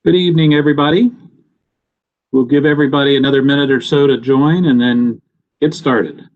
Good evening, everybody. We'll give everybody another minute or so to join and then get started.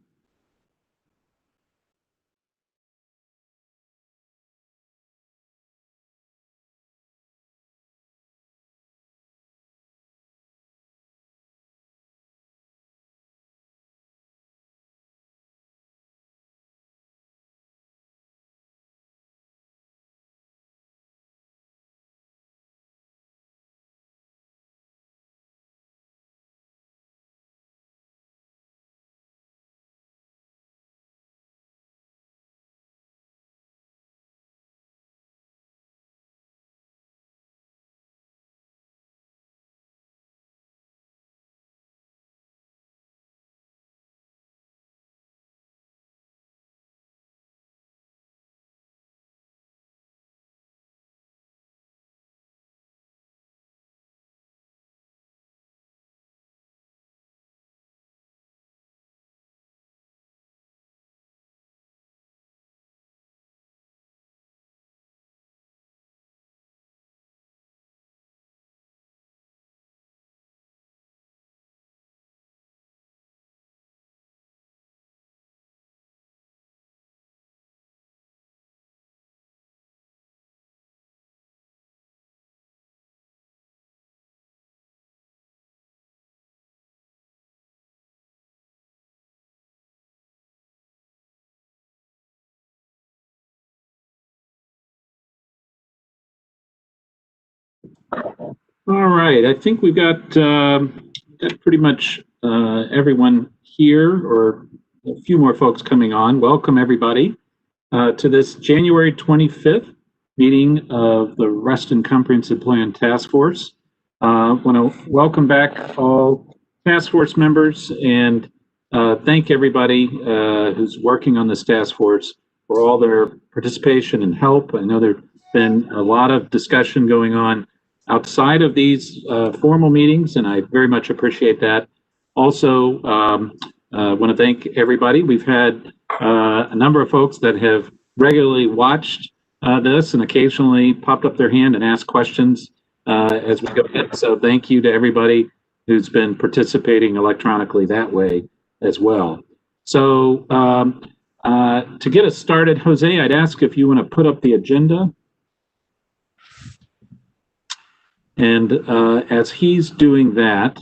All right, I think we've got pretty much everyone here, or a few more folks coming on. Welcome, everybody, to this January 25th meeting of the Reston Comprehensive Plan Task Force. I want to welcome back all task force members and thank everybody who's working on this task force for all their participation and help. I know there's been a lot of discussion going on outside of these formal meetings, and I very much appreciate that. Also, want to thank everybody. We've had a number of folks that have regularly watched this and occasionally popped up their hand and asked questions as we go ahead. So thank you to everybody who's been participating electronically that way as well. So to get us started, Jose, I'd ask if you want to put up the agenda. And as he's doing that,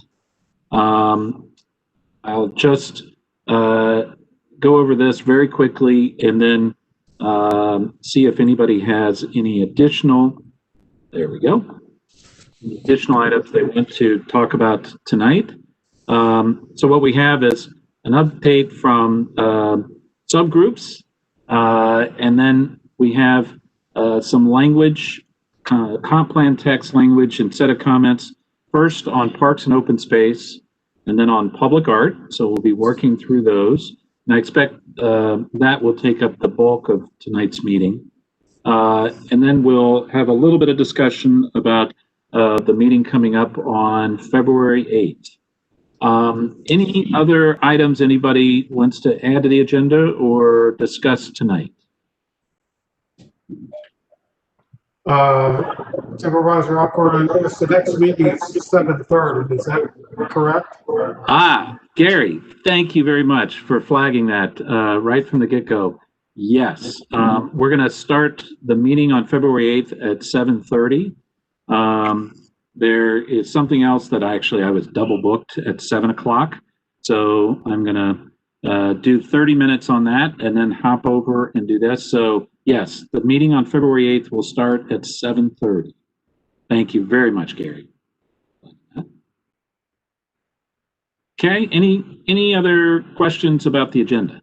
I'll just go over this very quickly and then see if anybody has any additional, there we go, additional items they want to talk about tonight. So what we have is an update from subgroups, and then we have some language, comp plan text language and set of comments, first on parks and open space, and then on public art. So we'll be working through those. And I expect that will take up the bulk of tonight's meeting. And then we'll have a little bit of discussion about the meeting coming up on February 8th. Any other items anybody wants to add to the agenda or discuss tonight? Supervisor Alcorn, the next meeting is 7:30. Is that correct? Gary, thank you very much for flagging that right from the get-go. Yes, we're going to start the meeting on February 8th at 7:30. There is something else that I was double booked at 7 o'clock. So I'm going to do 30 minutes on that and then hop over and do this. So yes, the meeting on February 8th will start at 7:30. Thank you very much, Gary. Okay, any other questions about the agenda?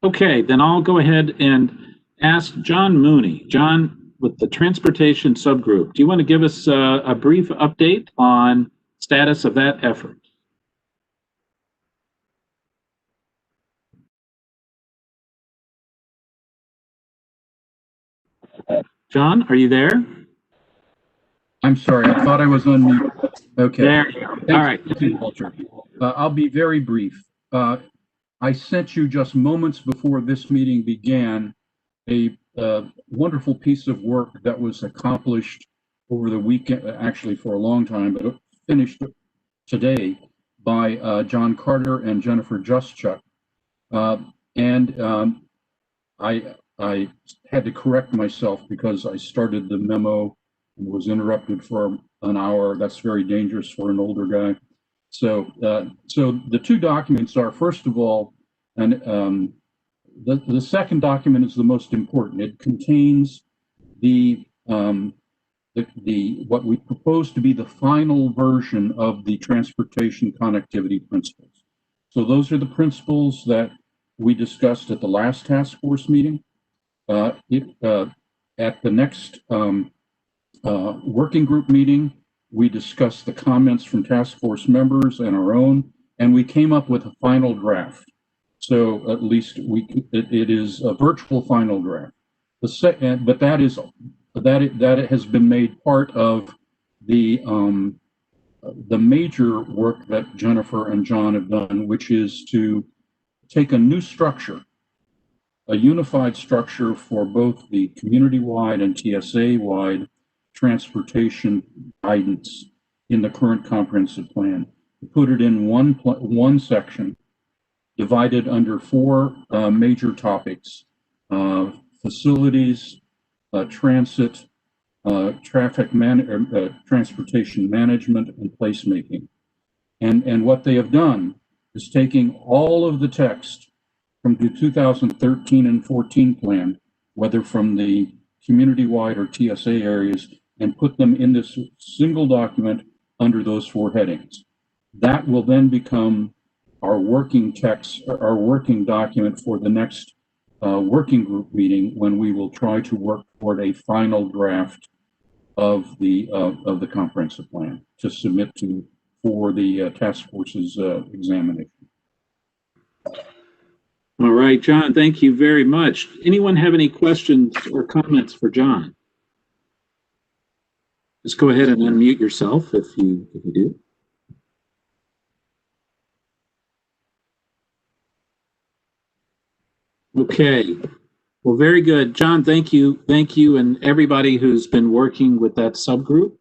Okay, then I'll go ahead and ask John Mooney. John, with the transportation subgroup, do you want to give us a brief update on status of that effort? John, are you there? I'm sorry, I thought I was on mute. Okay. There you go. All right. Walter. I'll be very brief. I sent you just moments before this meeting began a wonderful piece of work that was accomplished over the weekend, actually for a long time, but it finished today by John Carter and Jennifer Juszczyk. I had to correct myself because I started the memo and was interrupted for an hour. That's very dangerous for an older guy. So the two documents are, first of all, and the second document is the most important. It contains what we propose to be the final version of the transportation connectivity principles. So those are the principles that we discussed at the last task force meeting. At the next working group meeting, we discussed the comments from task force members and our own, and we came up with a final draft. So at least it is a virtual final draft. But that it has been made part of the major work that Jennifer and John have done, which is to take a new structure, a unified structure for both the community-wide and TSA-wide transportation guidance in the current comprehensive plan. We put it in one section, divided under four major topics: facilities, transit, transportation management, and placemaking. And what they have done is taking all of the text from the 2013 and 14 plan, whether from the community-wide or TSA areas, and put them in this single document under those four headings. That will then become our working text, our working document for the next working group meeting, when we will try to work toward a final draft of the comprehensive plan to submit to for the task force's examination. All right, John, thank you very much. Anyone have any questions or comments for John? Just go ahead and unmute yourself if you do. Okay, well, very good. John, thank you. Thank you and everybody who's been working with that subgroup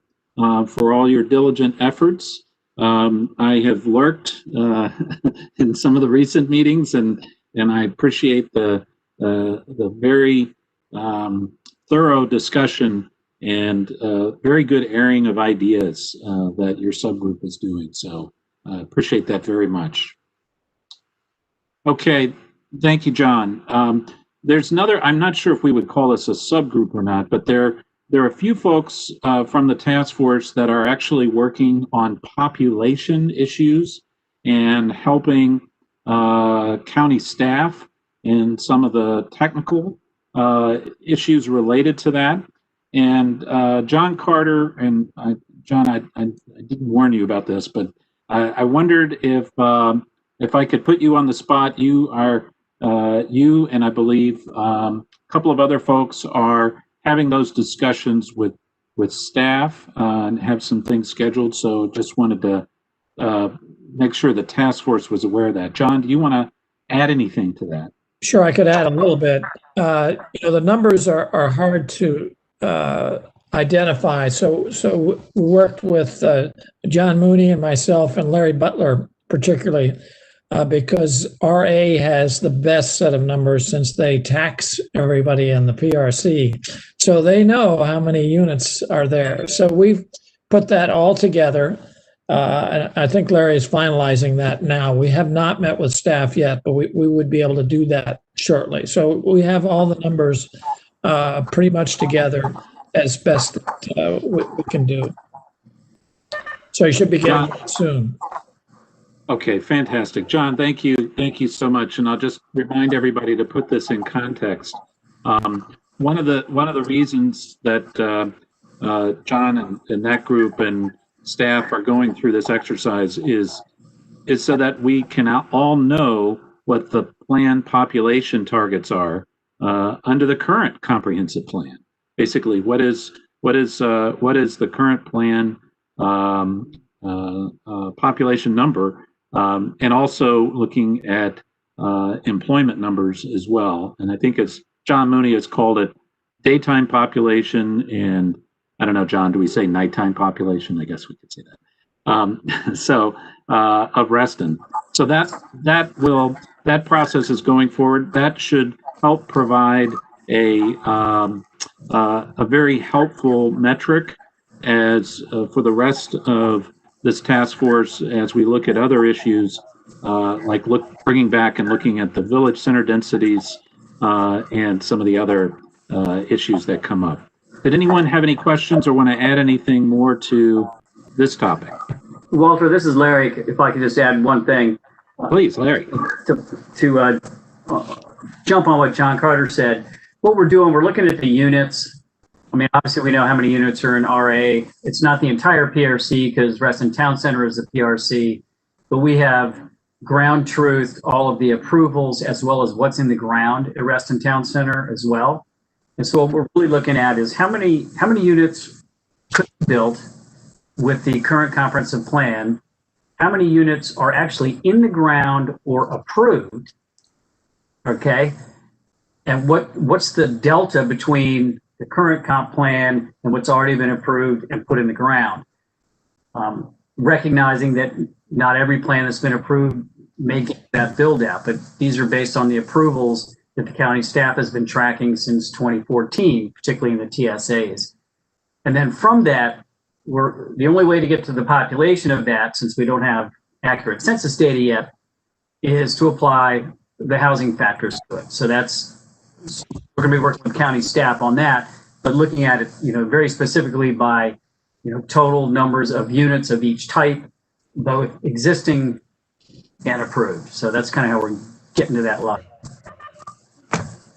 for all your diligent efforts. I have lurked in some of the recent meetings, and I appreciate the very thorough discussion and very good airing of ideas that your subgroup is doing. So I appreciate that very much. Okay. Thank you, John. There's another, I'm not sure if we would call this a subgroup or not, but there are a few folks from the task force that are actually working on population issues and helping county staff in some of the technical issues related to that. And John Carter, and John, I didn't warn you about this, but I wondered if I could put you on the spot. You are you and I believe a couple of other folks are having those discussions with staff and have some things scheduled. So just wanted to make sure the task force was aware of that. John, do you want to add anything to that? Sure, I could add a little bit. The numbers are hard to identify. So we worked with John Mooney and myself and Larry Butler particularly. Because RA has the best set of numbers since they tax everybody in the PRC. So they know how many units are there. So we've put that all together. And I think Larry is finalizing that now. We have not met with staff yet, but we would be able to do that shortly. So we have all the numbers pretty much together as best we can do. So you should be getting it soon. Okay, fantastic. John, thank you. Thank you so much. And I'll just remind everybody to put this in context. One of the reasons that John and that group and staff are going through this exercise is so that we can all know what the planned population targets are under the current comprehensive plan. Basically, what is the current plan population number? And also looking at employment numbers as well. And I think it's John Mooney has called it daytime population and, I don't know, John, do we say nighttime population? I guess we could say that. Of Reston. So that process is going forward. That should help provide a very helpful metric as for the rest of this task force as we look at other issues like bringing back and looking at the village center densities and some of the other issues that come up. Did anyone have any questions or want to add anything more to this topic? Walter, this is Larry. If I could just add one thing. Please, Larry. To jump on what John Carter said, what we're doing, we're looking at the units. I mean, obviously we know how many units are in RA. It's not the entire PRC because Reston Town Center is the PRC, but we have ground truth, all of the approvals, as well as what's in the ground at Reston Town Center as well. And so what we're really looking at is how many units could be built with the current comprehensive plan, how many units are actually in the ground or approved, okay? And what's the delta between the current comp plan and what's already been approved and put in the ground? Recognizing that not every plan that's been approved may get that build out, but these are based on the approvals that the county staff has been tracking since 2014, particularly in the TSAs. And then from that, the only way to get to the population of that, since we don't have accurate census data yet, is to apply the housing factors to it. So we're going to be working with county staff on that, but looking at it, very specifically by, total numbers of units of each type, both existing and approved. So that's kind of how we're getting to that level.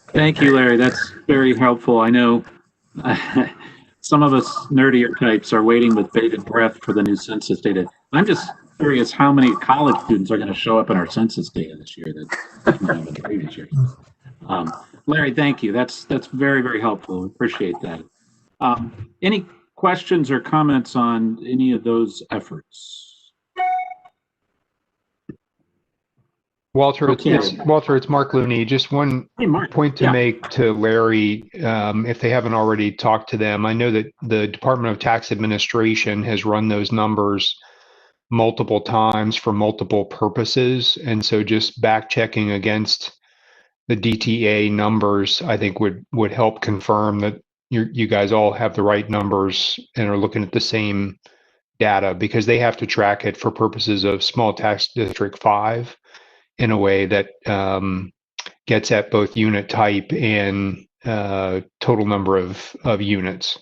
Thank you, Larry. That's very helpful. I know some of us nerdier types are waiting with bated breath for the new census data. I'm just curious how many college students are going to show up in our census data this year that we have in the previous year. Larry, thank you. That's very, very helpful. Appreciate that. Any questions or comments on any of those efforts? Walter, Okay. it's Mark Looney. Just one point to make to Larry, if they haven't already talked to them. I know that the Department of Tax Administration has run those numbers multiple times for multiple purposes. And so just back checking against the DTA numbers, I think would help confirm that you guys all have the right numbers and are looking at the same data, because they have to track it for purposes of small tax district 5 in a way that gets at both unit type and total number of units.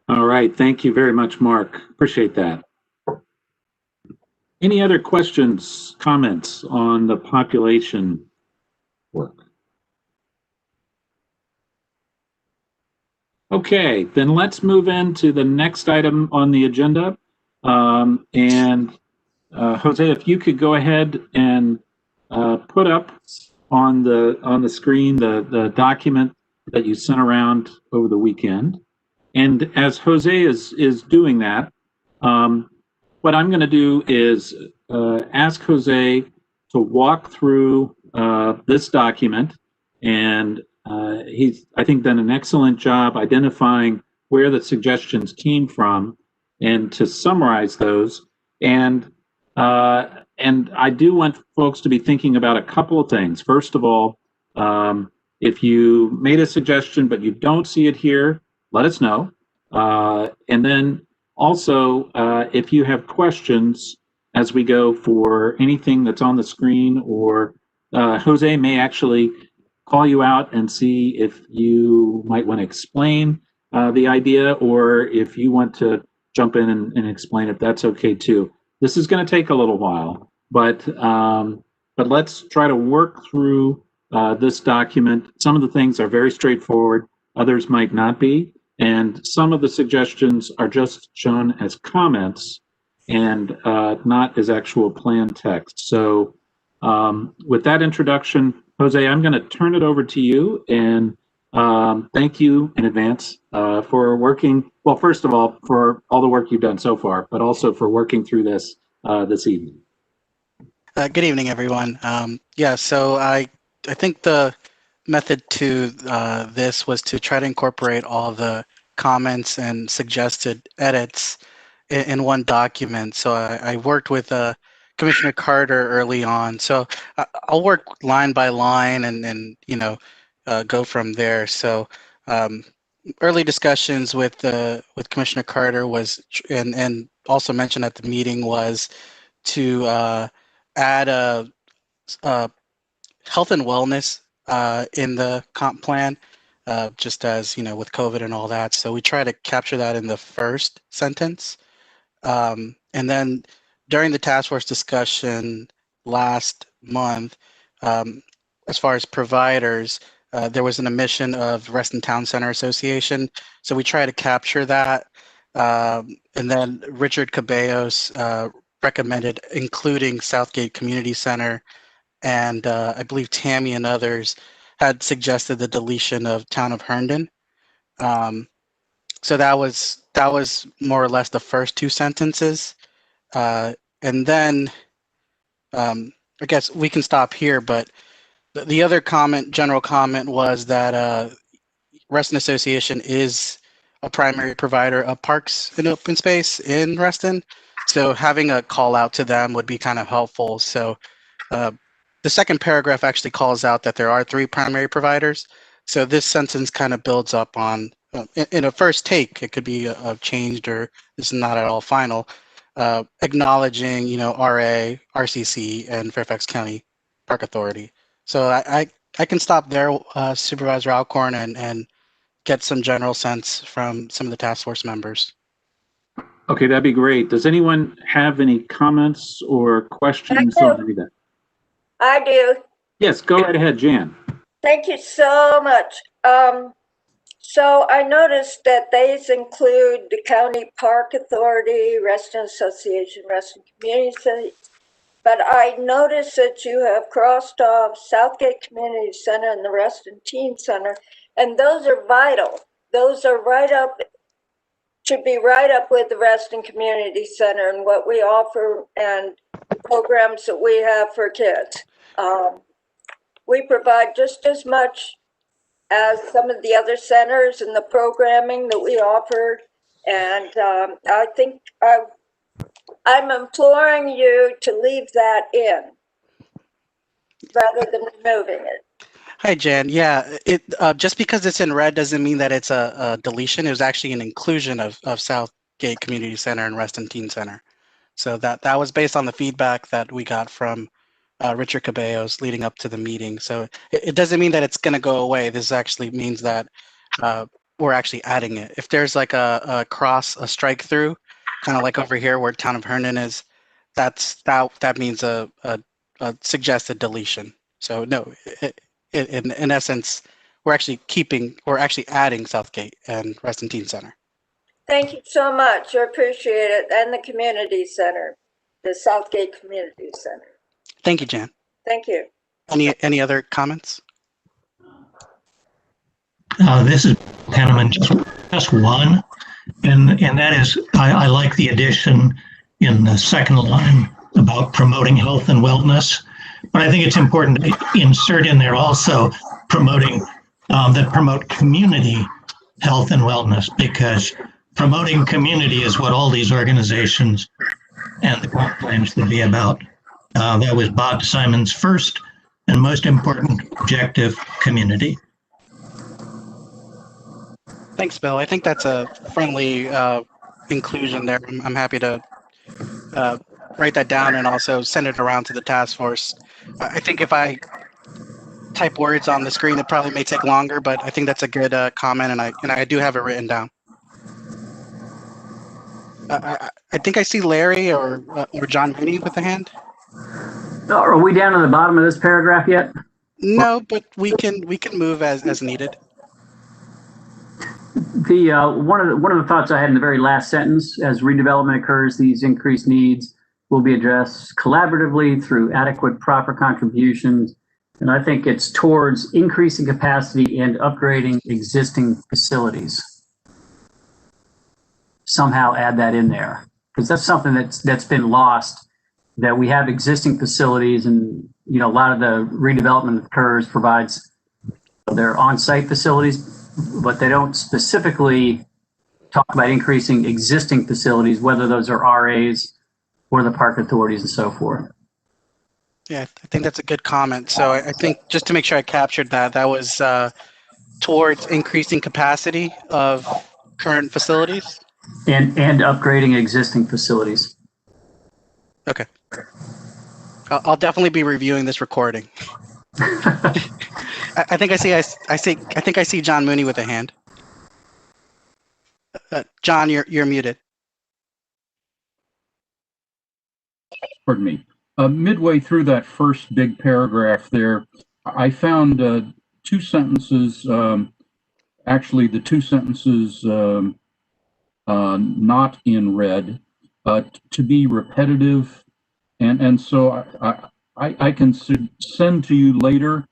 All right. Thank you very much, Mark. Appreciate that. Any other questions, comments on the population work? Okay, then let's move into the next item on the agenda. Jose, if you could go ahead and put up on the screen the document that you sent around over the weekend. And as Jose is doing that, what I'm going to do is ask Jose to walk through this document, and he's, I think, done an excellent job identifying where the suggestions came from and to summarize those. And I do want folks to be thinking about a couple of things. First of all, if you made a suggestion but you don't see it here, let us know. And then also, if you have questions as we go for anything that's on the screen, or Jose may actually call you out and see if you might want to explain the idea, or if you want to jump in and explain it, that's okay too. This is going to take a little while, but let's try to work through this document. Some of the things are very straightforward, others might not be, and some of the suggestions are just shown as comments and not as actual plan text. So with that introduction, Jose, I'm going to turn it over to you, and thank you in advance for working, well, first of all, for all the work you've done so far, but also for working through this this evening. Good evening, everyone. Yeah, so I think the method to this was to try to incorporate all the comments and suggested edits in one document. So I worked with Commissioner Carter early on. So I'll work line by line and go from there. So early discussions with Commissioner Carter was and also mentioned at the meeting was to add a health and wellness in the comp plan, just as with COVID and all that. So we try to capture that in the first sentence, and then during the task force discussion last month, as far as providers, there was an omission of Reston Town Center Association. So we try to capture that, and then Richard Caballos recommended including Southgate Community Center, and I believe Tammy and others had suggested the deletion of Town of Herndon. So that was more or less the first two sentences, and then I guess we can stop here. But the other comment, general comment, was that Reston Association is a primary provider of parks and open space in Reston. So having a call out to them would be kind of helpful. So the second paragraph actually calls out that there are three primary providers. So this sentence kind of builds up on, in a first take, it could be changed or this is not at all final, acknowledging, RA, RCC, and Fairfax County Park Authority. So I can stop there, Supervisor Alcorn, and get some general sense from some of the task force members. Okay, that'd be great. Does anyone have any comments or questions on any of that? I do. Yes, go right ahead, Jan. Thank you so much. So I noticed that these include the County Park Authority, Reston Association, Reston Community, but I noticed that you have crossed off Southgate Community Center and the Reston Teen Center, and those are vital. Those are should be right up with the Reston Community Center and what we offer and programs that we have for kids. We provide just as much as some of the other centers and the programming that we offer. And I think I'm imploring you to leave that in rather than removing it. Hi, Jan. Yeah, it just because it's in red doesn't mean that it's a deletion. It was actually an inclusion of Southgate Community Center and Reston Teen Center. So that was based on the feedback that we got from Richard Caballos leading up to the meeting. So it doesn't mean that it's going to go away. This actually means that we're actually adding it. If there's like a strike through, kind of like over here where Town of Herndon is, that means a suggested deletion. So no, in essence, we're actually adding Southgate and Reston Teen Center. Thank you so much. I appreciate it. And the community center, the Southgate Community Center. Thank you, Jan. Thank you. Any other comments? This is Penniman, just one, and that is I like the addition in the second line about promoting health and wellness, but I think it's important to insert in there also promoting that promote community health and wellness, because promoting community is what all these organizations and the comp plan should be about. That was Bob Simon's first and most important objective, community. Thanks, Bill. I think that's a friendly inclusion there. I'm happy to write that down and also send it around to the task force. I think if I type words on the screen, it probably may take longer, but I think that's a good comment, and I do have it written down. I think I see Larry or John Mooney with a hand. Are we down to the bottom of this paragraph yet? No, but we can move as needed. The one of the thoughts I had in the very last sentence: as redevelopment occurs, these increased needs will be addressed collaboratively through adequate, proper contributions. And I think it's towards increasing capacity and upgrading existing facilities. Somehow add that in there, because that's something that's been lost that we have existing facilities, and a lot of the redevelopment that occurs provides their on-site facilities, but they don't specifically talk about increasing existing facilities, whether those are RAs or the park authorities and so forth. Yeah, I think that's a good comment. So I think just to make sure I captured that, that was towards increasing capacity of current facilities. And upgrading existing facilities. Okay. I'll definitely be reviewing this recording. I think I see John Mooney with a hand. John, you're muted. Pardon me. Midway through that first big paragraph there, I found two sentences, actually the two sentences not in red, to be repetitive. And so I can send to you later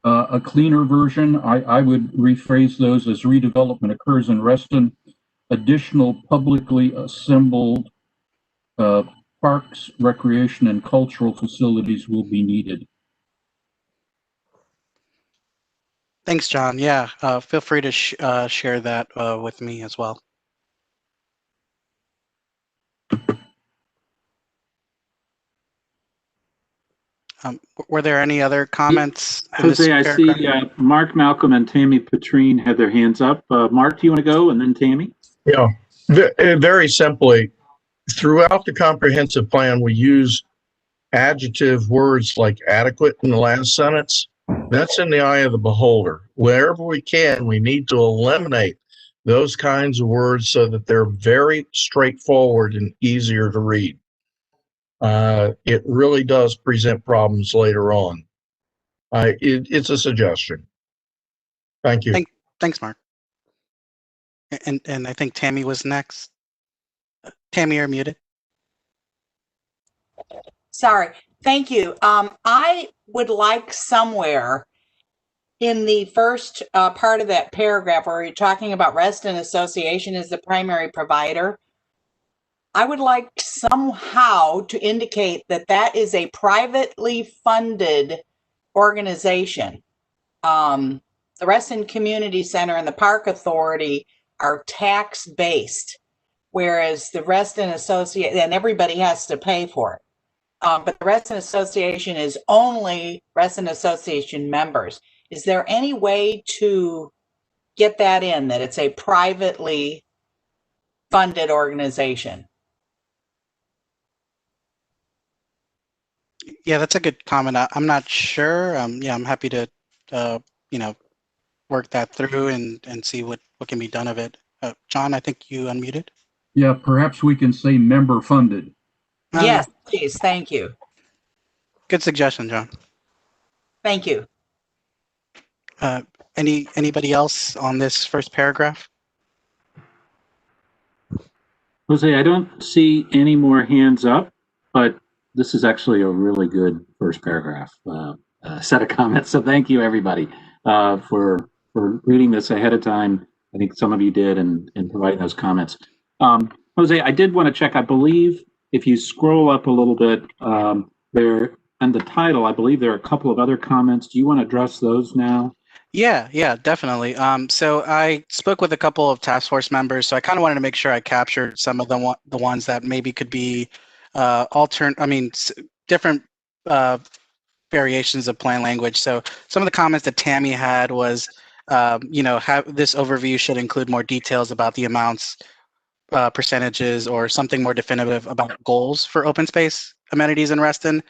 a cleaner version. I would rephrase those as redevelopment occurs in Reston. Additional publicly assembled parks, recreation, and cultural facilities will be needed. Thanks, John. Yeah, feel free to share that with me as well. Were there any other comments? Jose, I see Mark, Malcolm, and Tammy Petrine have their hands up. Mark, do you want to go, and then Tammy? Yeah, very simply, throughout the comprehensive plan, we use adjective words like adequate in the last sentence. That's in the eye of the beholder. Wherever we can, we need to eliminate those kinds of words so that they're very straightforward and easier to read. It really does present problems later on. It's a suggestion. Thank you. Thanks, Mark. And I think Tammy was next. Tammy, you're muted. Sorry. Thank you. I would like somewhere in the first part of that paragraph where you're talking about Reston Association as the primary provider, I would like somehow to indicate that that is a privately funded organization. The Reston Community Center and the Park Authority are tax-based, whereas the Reston Association, and everybody has to pay for it. But the Reston Association is only Reston Association members. Is there any way to get that in, that it's a privately funded organization? Yeah, that's a good comment. I'm not sure. Yeah, I'm happy to, work that through and see what can be done of it. John, I think you unmuted. Yeah, perhaps we can say member funded. Yes, please. Thank you. Good suggestion, John. Thank you. Anybody else on this first paragraph? Jose, I don't see any more hands up, but this is actually a really good first paragraph set of comments. So thank you, everybody, for reading this ahead of time. I think some of you did, and providing those comments. Jose, I did want to check. I believe if you scroll up a little bit there, and the title, I believe there are a couple of other comments. Do you want to address those now? Yeah, definitely. So I spoke with a couple of task force members, so I kind of wanted to make sure I captured some of the ones that maybe could be different variations of plan language. So some of the comments that Tammy had was, this overview should include more details about the amounts, percentages, or something more definitive about goals for open space amenities in Reston.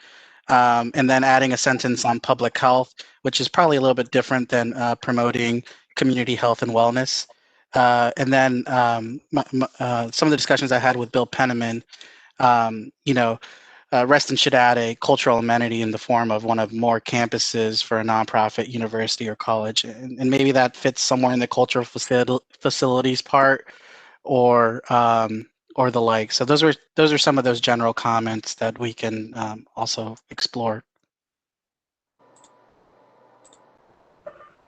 And then adding a sentence on public health, which is probably a little bit different than promoting community health and wellness. And then some of the discussions I had with Bill Penniman, Reston should add a cultural amenity in the form of one of more campuses for a nonprofit university or college. And maybe that fits somewhere in the cultural facilities part or the like. So those are some of those general comments that we can also explore.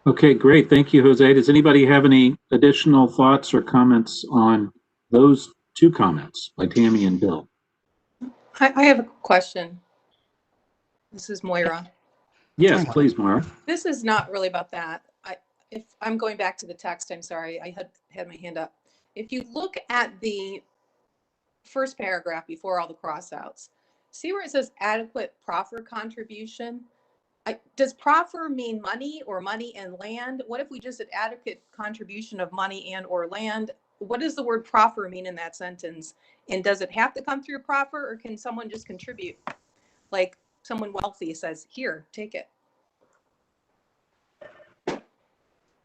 Okay, great. Thank you, Jose. Does anybody have any additional thoughts or comments on those two comments by Tammy and Bill? I have a question. This is Moira. Yes, please, Mara. This is not really about that. If I'm going back to the text, I'm sorry, I had my hand up. If you look at the first paragraph before all the crossouts, see where it says adequate proffer contribution? Does proffer mean money or money and land? What if we just said adequate contribution of money and or land? What does the word proffer mean in that sentence? And does it have to come through a proffer, or can someone just contribute? Like someone wealthy says, here, take it.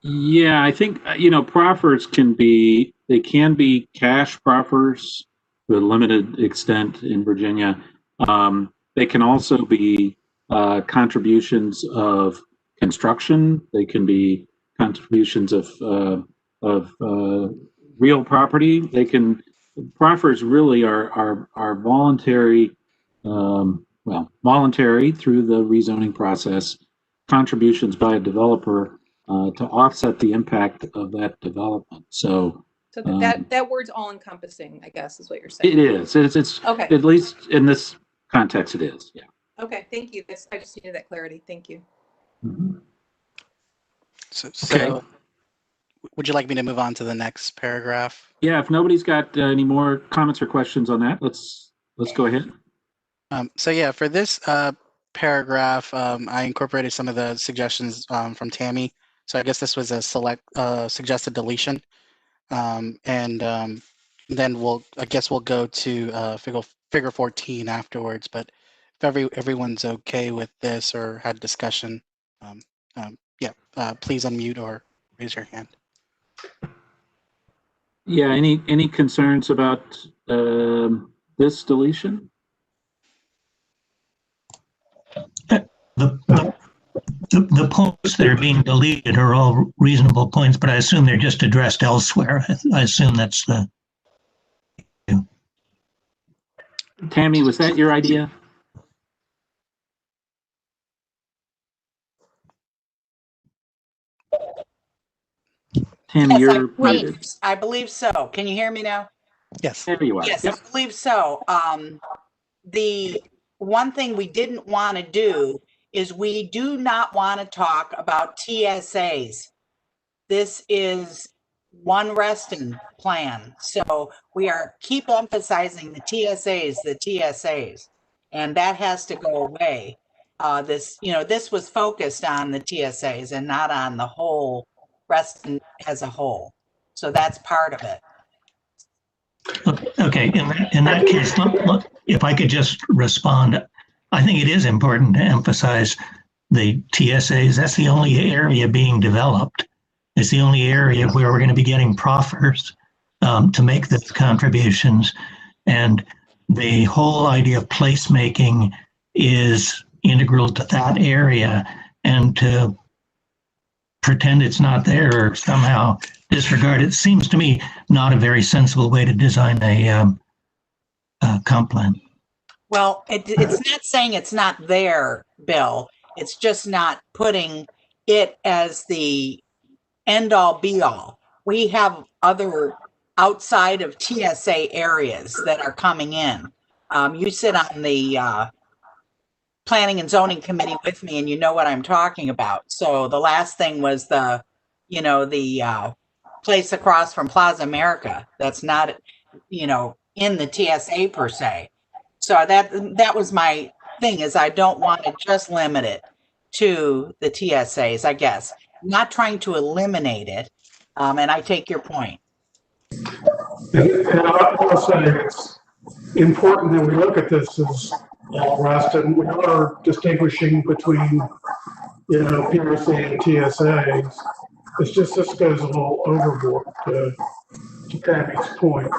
Yeah, I think, proffers they can be cash proffers to a limited extent in Virginia. They can also be contributions of construction. They can be contributions of real property. Proffers really are voluntary, voluntary through the rezoning process, contributions by a developer to offset the impact of that development. So that word's all encompassing, I guess, is what you're saying. it is. It's okay. At least in this context, it is. Yeah. Okay. Thank you. I just needed that clarity. Thank you. Mm-hmm. So would you like me to move on to the next paragraph? Yeah. If nobody's got any more comments or questions on that, let's go ahead. So yeah, for this paragraph, I incorporated some of the suggestions from Tammy. So I guess this was a suggested deletion. Then I guess we'll go to figure 14 afterwards. But if everyone's okay with this or had discussion, please unmute or raise your hand. Yeah. Any concerns about this deletion? The points that are being deleted are all reasonable points, but I assume they're just addressed elsewhere. I assume that's the. Tammy, was that your idea? Tammy, Yes, you're muted. I believe so. Can you hear me now? Yes. There you are. Yes, Yep. I believe so. The one thing we didn't want to do is we do not want to talk about TSAs. This is one Reston plan. So we keep emphasizing the TSAs, and that has to go away. This was focused on the TSAs and not on the whole Reston as a whole. So that's part of it. Okay, in that case, if I could just respond, I think it is important to emphasize the TSAs. That's the only area being developed. It's the only area where we're going to be getting proffers to make those contributions. And the whole idea of placemaking is integral to that area. And to pretend it's not there or somehow disregard it seems to me not a very sensible way to design a comp plan. Well, it's not saying it's not there, Bill. It's just not putting it as the end all be all. We have other outside of TSA areas that are coming in. You sit on the planning and zoning committee with me, and you know what I'm talking about. So the last thing was the place across from Plaza America. That's not, in the TSA per se. So that was my thing, is I don't want to just limit it to the TSAs, I guess. I'm not trying to eliminate it. And I take your point. And I will say it's important that we look at this as all Reston. We are distinguishing between, PRC and TSAs. It's just this goes a little overboard to Tammy's point.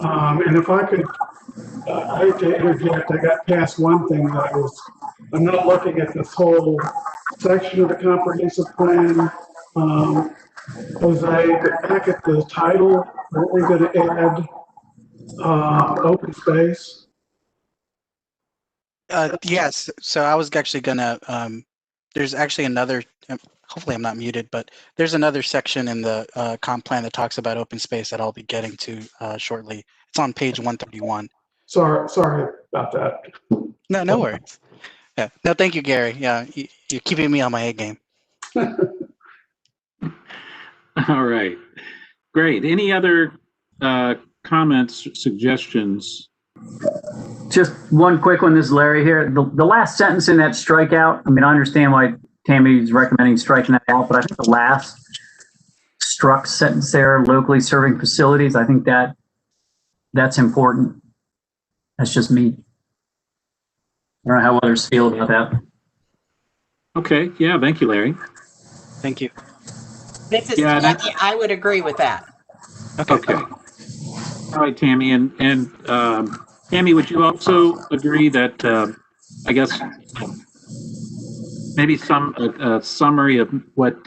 And if I could, I hate to interject, I got past one thing that I'm not looking at this whole section of the comprehensive plan. Jose, back at the title, weren't we going to add open space? Yes. So I was actually gonna. There's actually another. Hopefully, I'm not muted, but there's another section in the comp plan that talks about open space that I'll be getting to shortly. It's on page 131. Sorry about that. No, no worries. Yeah. No, thank you, Gary. Yeah, you're keeping me on my A game. All right. Great. Any other comments, suggestions? Just one quick one. This is Larry here. The last sentence in that strikeout, I mean, I understand why Tammy's recommending striking that out, but I think the last struck sentence there, locally serving facilities, I think that's important. That's just me. I don't know how others feel about that. Okay. Yeah. Thank you, Larry. Thank you. This is Yeah, Tammy. I would agree with that. Okay. All right, Tammy. And Tammy, would you also agree that I guess maybe some summary of what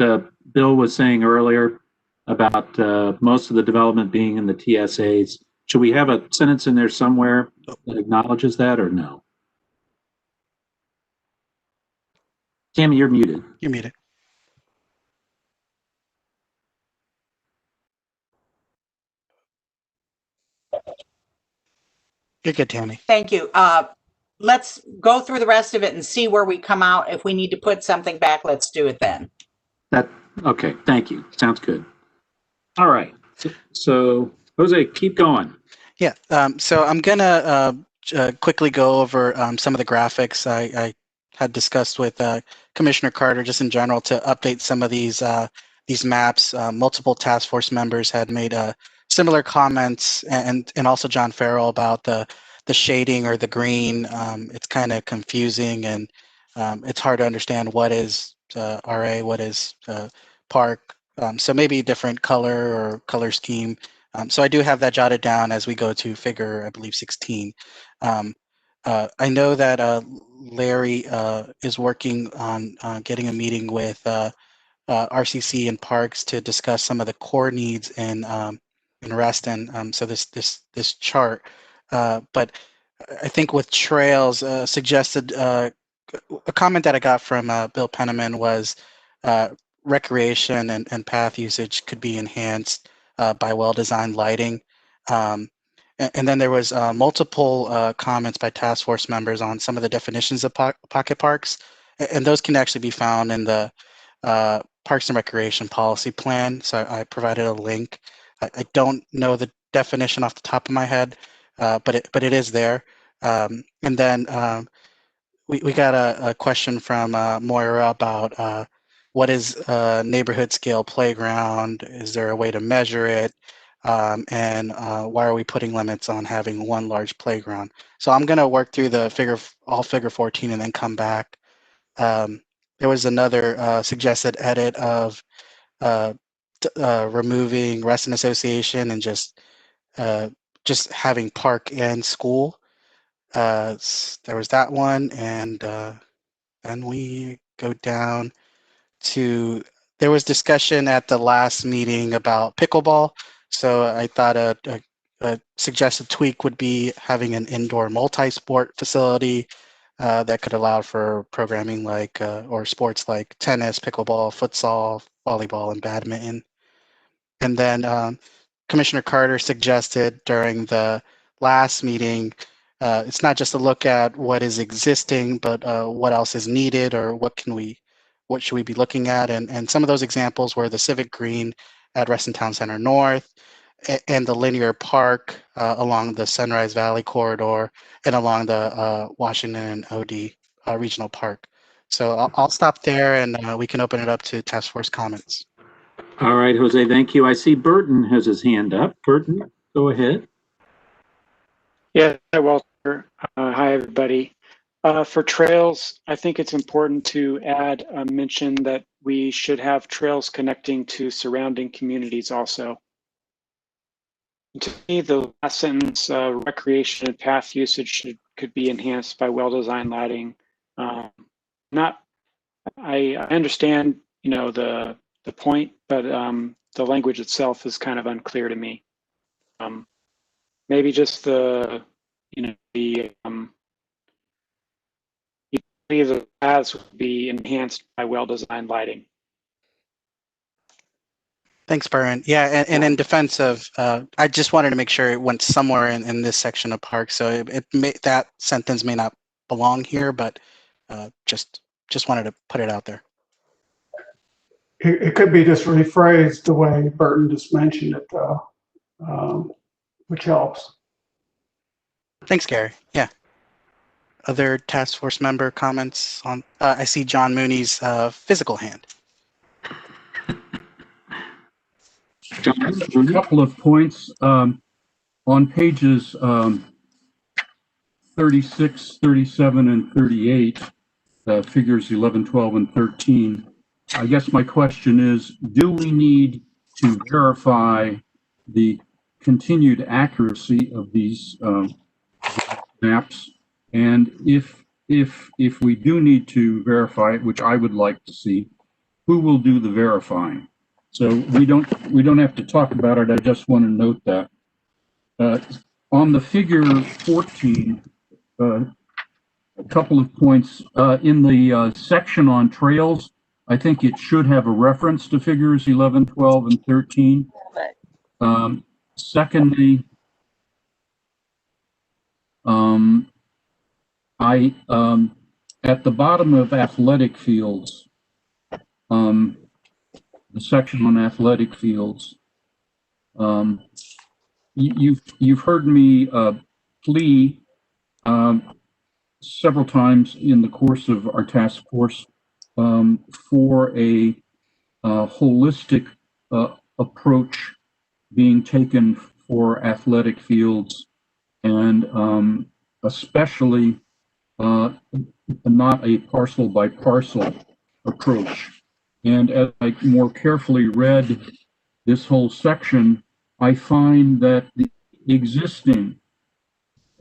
Bill was saying earlier about most of the development being in the TSAs? Should we have a sentence in there somewhere that acknowledges that, or no? Tammy, you're muted. You're muted. You're good, Tammy. Thank you. Let's go through the rest of it and see where we come out. If we need to put something back, let's do it then. Okay. Thank you. Sounds good. All right. So Jose, keep going. Yeah. So I'm gonna quickly go over some of the graphics I had discussed with Commissioner Carter, just in general, to update some of these maps. Multiple task force members had made similar comments, and also John Farrell about the shading or the green. It's kind of confusing, and it's hard to understand what is RA, what is park. So maybe a different color or color scheme. So I do have that jotted down as we go to figure, I believe, 16. I know that Larry is working on getting a meeting with RCC and Parks to discuss some of the core needs in Reston. So this chart, but I think with trails, suggested a comment that I got from Bill Penniman was recreation and path usage could be enhanced by well-designed lighting. And then there was multiple comments by task force members on some of the definitions of pocket parks, and those can actually be found in the Parks and Recreation Policy Plan. So I provided a link. I don't know the definition off the top of my head, but it is there. And then we got a question from Moira about what is a neighborhood scale playground? Is there a way to measure it? And why are we putting limits on having one large playground? So I'm going to work through the figure 14 and then come back. There was another suggested edit of removing Reston Association and just having park and school. There was that one, and then we go down to, there was discussion at the last meeting about pickleball. So I thought a suggested tweak would be having an indoor multi-sport facility that could allow for programming like, or sports like tennis, pickleball, futsal, volleyball, and badminton. And then Commissioner Carter suggested during the last meeting, it's not just a look at what is existing, but what else is needed, or what should we be looking at? And some of those examples were the Civic Green at Reston Town Center North, and the linear park along the Sunrise Valley corridor, and along the Washington and OD Regional Park. So I'll stop there, and we can open it up to task force comments. All right, Jose, thank you. I see Burton has his hand up. Burton, go ahead. Yeah, hi, Walter. Hi, everybody. For trails, I think it's important to add a mention that we should have trails connecting to surrounding communities also. To me, the last sentence, recreation and path usage could be enhanced by well-designed lighting. I understand, the point, but the language itself is kind of unclear to me. Maybe just the paths would be enhanced by well-designed lighting. Thanks, Byron. Yeah, and in defense of, I just wanted to make sure it went somewhere in this section of park. So that sentence may not belong here, but just wanted to put it out there. It could be just rephrased the way Burton just mentioned it, though, which helps. Thanks, Gary. Yeah. Other task force member comments on? I see John Mooney's physical hand. A couple of points on pages 36, 37, and 38, figures 11, 12, and 13. I guess my question is, do we need to verify the continued accuracy of these maps? And if we do need to verify it, which I would like to see, who will do the verifying? So we don't have to talk about it. I just want to note that. On the figure 14, a couple of points. In the section on trails, I think it should have a reference to figures 11, 12, and 13. Secondly, at the bottom of athletic fields, the section on athletic fields, you've heard me plea several times in the course of our task force for a holistic approach being taken for athletic fields, and especially not a parcel by parcel approach. And as I more carefully read this whole section, I find that the existing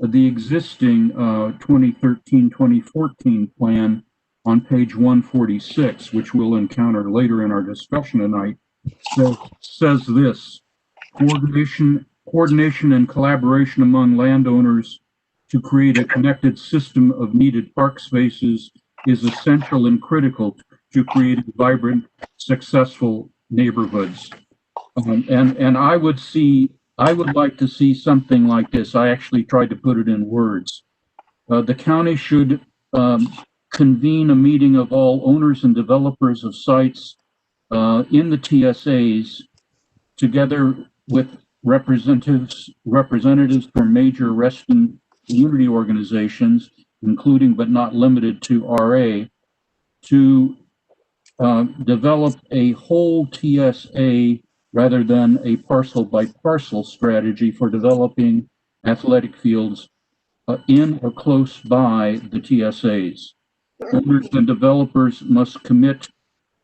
2013-2014 plan on page 146, which we'll encounter later in our discussion tonight, says this: coordination and collaboration among landowners to create a connected system of needed park spaces is essential and critical to creating vibrant, successful neighborhoods. And I would like to see something like this. I actually tried to put it in words. The county should convene a meeting of all owners and developers of sites in the TSAs, together with representatives from major Reston community organizations, including but not limited to RA, to develop a whole TSA rather than a parcel by parcel strategy for developing athletic fields in or close by the TSAs. Owners and developers must commit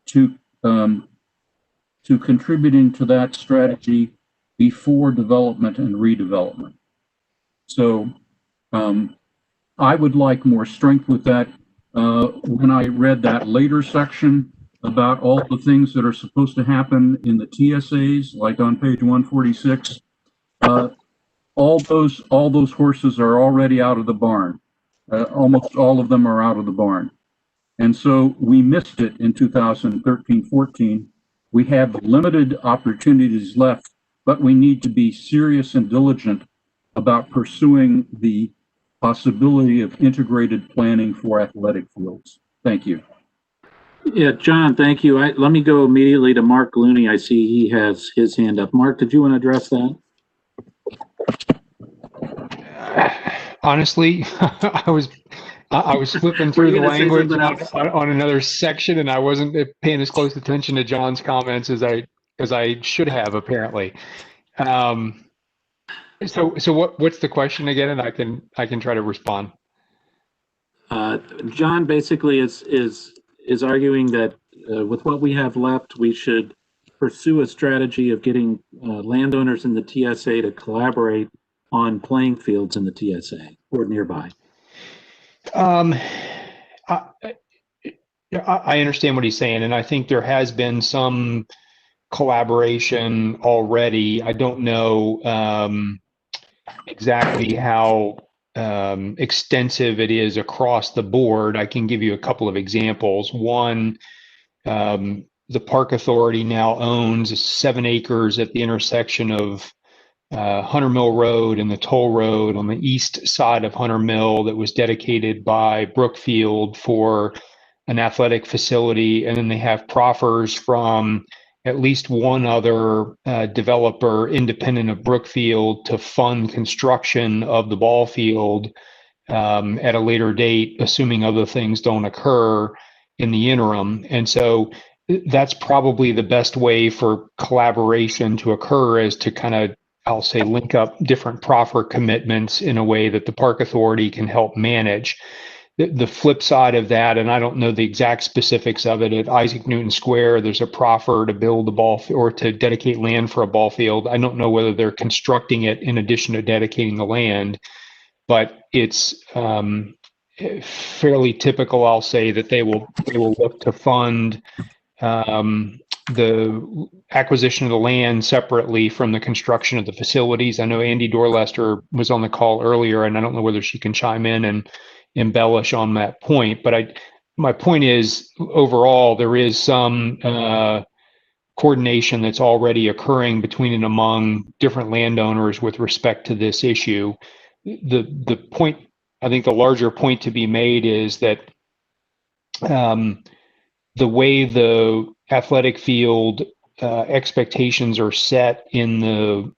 to contributing to that strategy before development and redevelopment. So I would like more strength with that. When I read that later section about all the things that are supposed to happen in the TSAs, like on page 146, all those horses are already out of the barn. Almost all of them are out of the barn. And so we missed it in 2013-14. We have limited opportunities left, but we need to be serious and diligent about pursuing the possibility of integrated planning for athletic fields. Thank you. Yeah, John, thank you. Let me go immediately to Mark Looney. I see he has his hand up. Mark, did you want to address that? Honestly, I was flipping through the language on another section, and I wasn't paying as close attention to John's comments as I should have, apparently. So what's the question again? And I can try to respond. John basically is arguing that with what we have left, we should pursue a strategy of getting landowners in the TSA to collaborate on playing fields in the TSA or nearby. I understand what he's saying, and I think there has been some collaboration already. I don't know exactly how extensive it is across the board. I can give you a couple of examples. One, the Park Authority now owns 7 acres at the intersection of Hunter Mill Road and the Toll Road on the east side of Hunter Mill that was dedicated by Brookfield for an athletic facility. And then they have proffers from at least one other developer independent of Brookfield to fund construction of the ball field at a later date, assuming other things don't occur in the interim. And so that's probably the best way for collaboration to occur, is to kind of, I'll say, link up different proffer commitments in a way that the Park Authority can help manage. The flip side of that, and I don't know the exact specifics of it, at Isaac Newton Square, there's a proffer to build a ball or to dedicate land for a ball field. I don't know whether they're constructing it in addition to dedicating the land, but it's fairly typical, I'll say, that they will look to fund the acquisition of the land separately from the construction of the facilities. I know Andy Dorlester was on the call earlier, and I don't know whether she can chime in and embellish on that point. But my point is, overall, there is some coordination that's already occurring between and among different landowners with respect to this issue. The point, I think the larger point to be made is that the way the athletic field expectations are set in the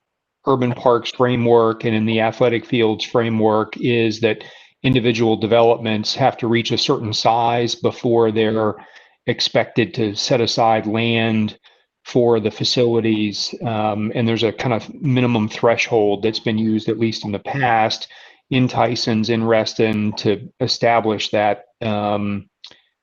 urban parks framework and in the athletic fields framework is that individual developments have to reach a certain size before they're expected to set aside land for the facilities. And there's a kind of minimum threshold that's been used, at least in the past, in Tyson's, in Reston, to establish that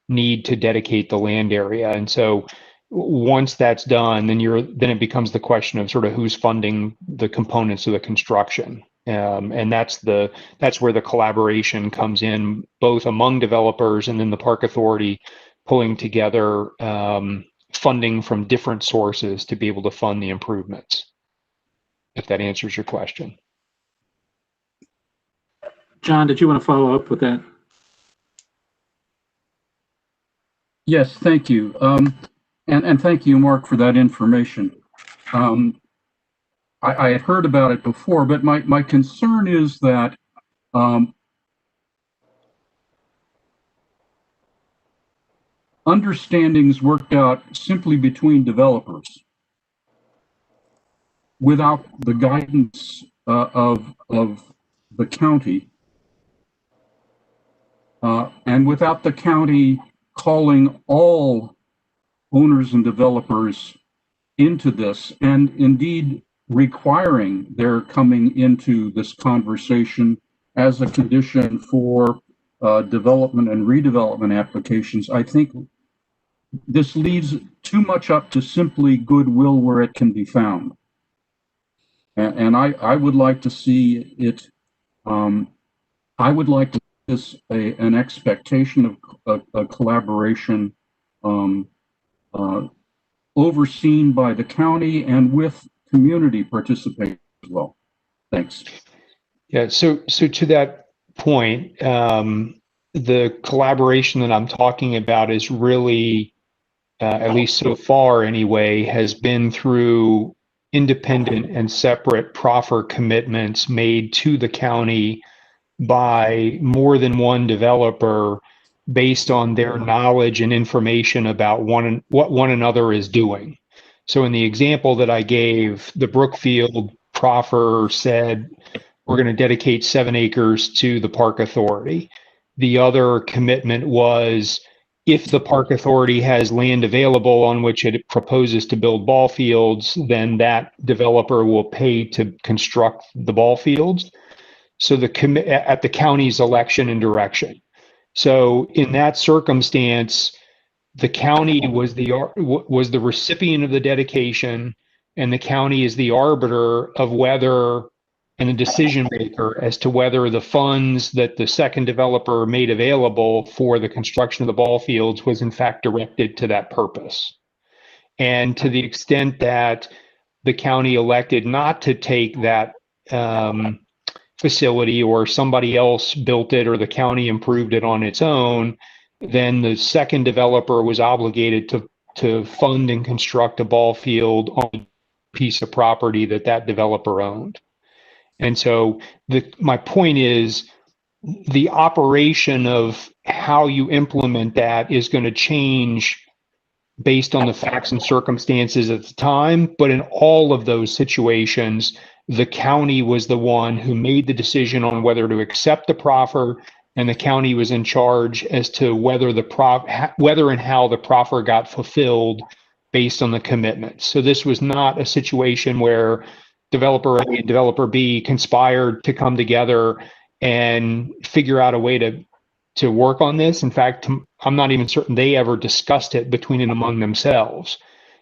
need to dedicate the land area. And so once that's done, then it becomes the question of sort of who's funding the components of the construction. And that's where the collaboration comes in, both among developers and then the Park Authority pulling together funding from different sources to be able to fund the improvements, if that answers your question. John, did you want to follow up with that? Yes, thank you. And thank you, Mark, for that information. I had heard about it before, but my concern is that understandings worked out simply between developers without the guidance of the county and without the county calling all owners and developers into this, and indeed requiring their coming into this conversation as a condition for development and redevelopment applications. I think this leaves too much up to simply goodwill where it can be found. And I would like to see it, I would like to see an expectation of a collaboration overseen by the county and with community participation as well. Thanks. Yeah, so to that point, the collaboration that I'm talking about is really, at least so far anyway, has been through independent and separate proffer commitments made to the county by more than one developer based on their knowledge and information about what one another is doing. So in the example that I gave, the Brookfield proffer said, we're going to dedicate 7 acres to the Park Authority. The other commitment was, if the Park Authority has land available on which it proposes to build ball fields, then that developer will pay to construct the ball fields. So at the county's election and direction. So in that circumstance, the county was the recipient of the dedication, and the county is the arbiter of whether, and a decision maker as to whether the funds that the second developer made available for the construction of the ball fields was in fact directed to that purpose. And to the extent that the county elected not to take that facility, or somebody else built it, or the county improved it on its own, then the second developer was obligated to fund and construct a ball field on a piece of property that that developer owned. And so my point is the operation of how you implement that is going to change based on the facts and circumstances at the time. But in all of those situations, the county was the one who made the decision on whether to accept the proffer, and the county was in charge as to whether whether and how the proffer got fulfilled based on the commitment. So this was not a situation where developer A and developer B conspired to come together and figure out a way to work on this. In fact, I'm not even certain they ever discussed it between and among themselves.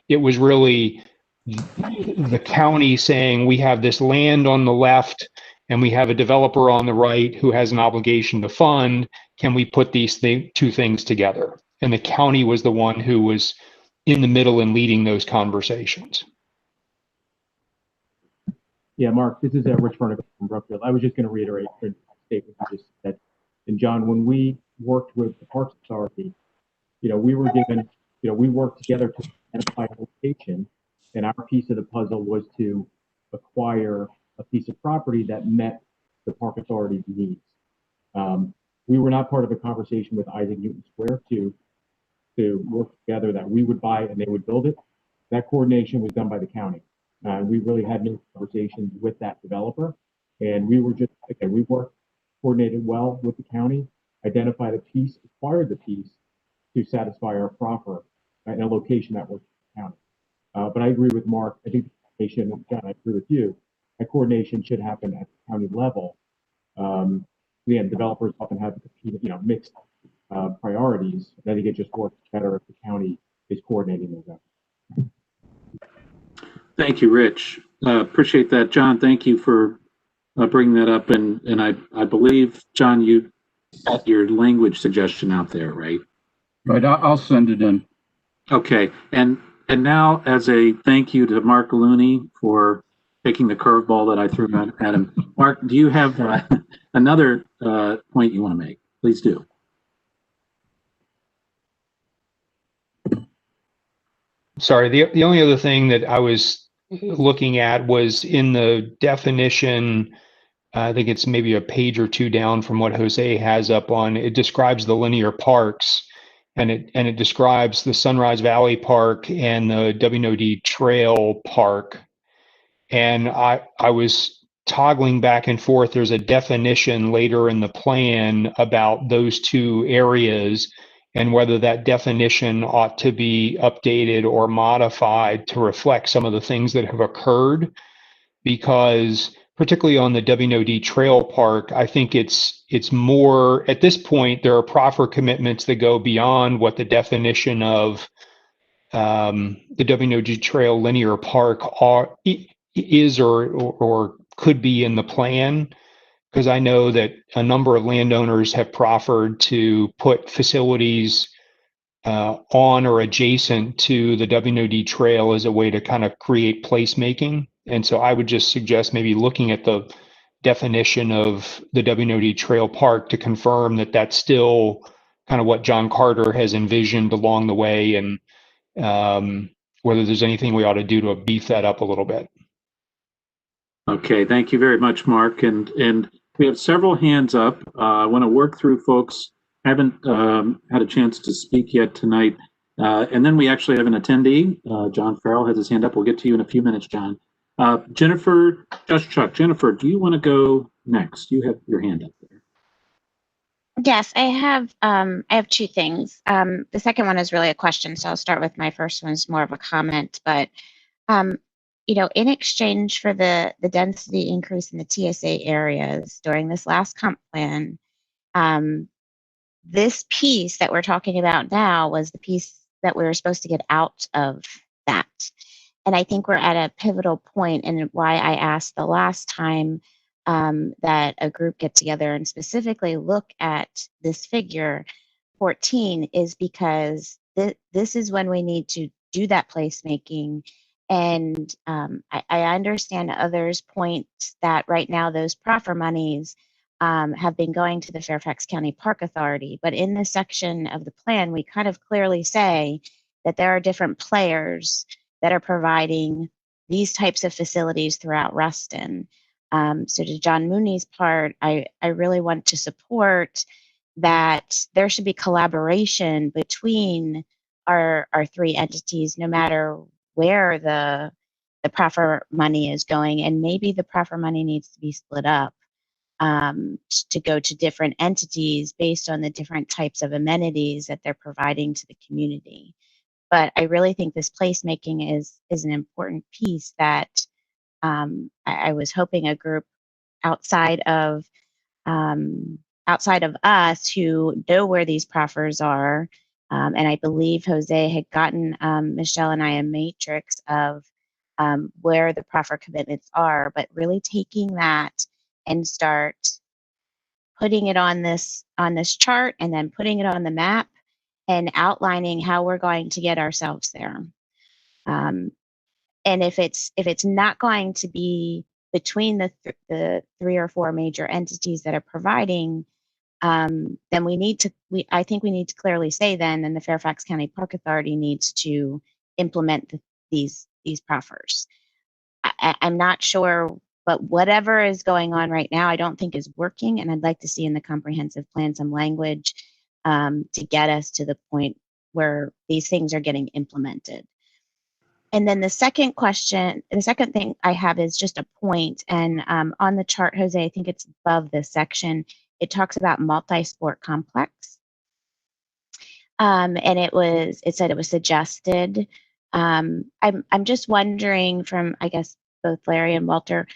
It was really the county saying, we have this land on the left and we have a developer on the right who has an obligation to fund. Can we put these two things together? And the county was the one who was in the middle and leading those conversations. Yeah, Mark, this is Rich Vernick from Brookfield. I was just going to reiterate the statement you just said. And John, when we worked with the Parks Authority, we were given, we worked together to identify a location, and our piece of the puzzle was to acquire a piece of property that met the Park Authority's needs. We were not part of a conversation with Isaac Newton Square to work together that we would buy and they would build it. That coordination was done by the county. We really had no conversations with that developer, and we were just, again, we worked coordinated well with the county, identified a piece, acquired the piece to satisfy our proffer in a location that works for the county. But I agree with Mark. I think the coordination, John, I agree with you. That coordination should happen at the county level. Again, developers often have mixed priorities. I think it just works better if the county is coordinating those efforts. Thank you, Rich. Appreciate that, John. Thank you for bringing that up. And I believe, John, you got your language suggestion out there, right? Right. I'll send it in. Okay. And now, as a thank you to Mark Looney for taking the curveball that I threw at him, Mark, do you have another point you want to make? Please do. Sorry, the only other thing that I was looking at was in the definition. I think it's maybe a page or two down from what Jose has up on. It describes the linear parks, and it describes the Sunrise Valley Park and the WNOD Trail Park. And I was toggling back and forth. There's a definition later in the plan about those two areas and whether that definition ought to be updated or modified to reflect some of the things that have occurred. Because particularly on the WNOD Trail Park, I think it's more, at this point, there are proffer commitments that go beyond what the definition of the WNOD Trail Linear Park is or could be in the plan. Because I know that a number of landowners have proffered to put facilities on or adjacent to the WNOD Trail as a way to kind of create placemaking. And so I would just suggest maybe looking at the definition of the WNOD Trail Park to confirm that that's still kind of what John Carter has envisioned along the way, and whether there's anything we ought to do to beef that up a little bit. Okay, thank you very much, Mark. And we have several hands up. I want to work through folks who haven't had a chance to speak yet tonight. And then we actually have an attendee. John Farrell has his hand up. We'll get to you in a few minutes, John. Jennifer, Chuck, Jennifer, do you want to go next? You have your hand up there. Yes, I have two things. The second one is really a question, so I'll start with my first one. Is more of a comment, but in exchange for the density increase in the TSA areas during this last comp plan, this piece that we're talking about now was the piece that we were supposed to get out of that. And I think we're at a pivotal point, and why I asked the last time that a group get together and specifically look at this figure 14 is because this is when we need to do that placemaking. And I understand others' points that right now those proffer monies have been going to the Fairfax County Park Authority. But in this section of the plan, we kind of clearly say that there are different players that are providing these types of facilities throughout Reston. So to John Mooney's part, I really want to support that there should be collaboration between our three entities, no matter where the proffer money is going, and maybe the proffer money needs to be split up to go to different entities based on the different types of amenities that they're providing to the community. But I really think this placemaking is an important piece that I was hoping a group outside of us who know where these proffers are, and I believe Jose had gotten Michelle and I a matrix of where the proffer commitments are, but really taking that and start putting it on this chart and then putting it on the map and outlining how we're going to get ourselves there. And if it's not going to be between the 3 or 4 major entities that are providing, then I think we need to clearly say then the Fairfax County Park Authority needs to implement these proffers. I'm not sure, but whatever is going on right now, I don't think is working, and I'd like to see in the comprehensive plan some language to get us to the point where these things are getting implemented. And then the second thing I have is just a point, and on the chart, Jose, I think it's above this section, it talks about multi-sport complex. And it said it was suggested. I'm just wondering from, I guess, both Larry and Walter,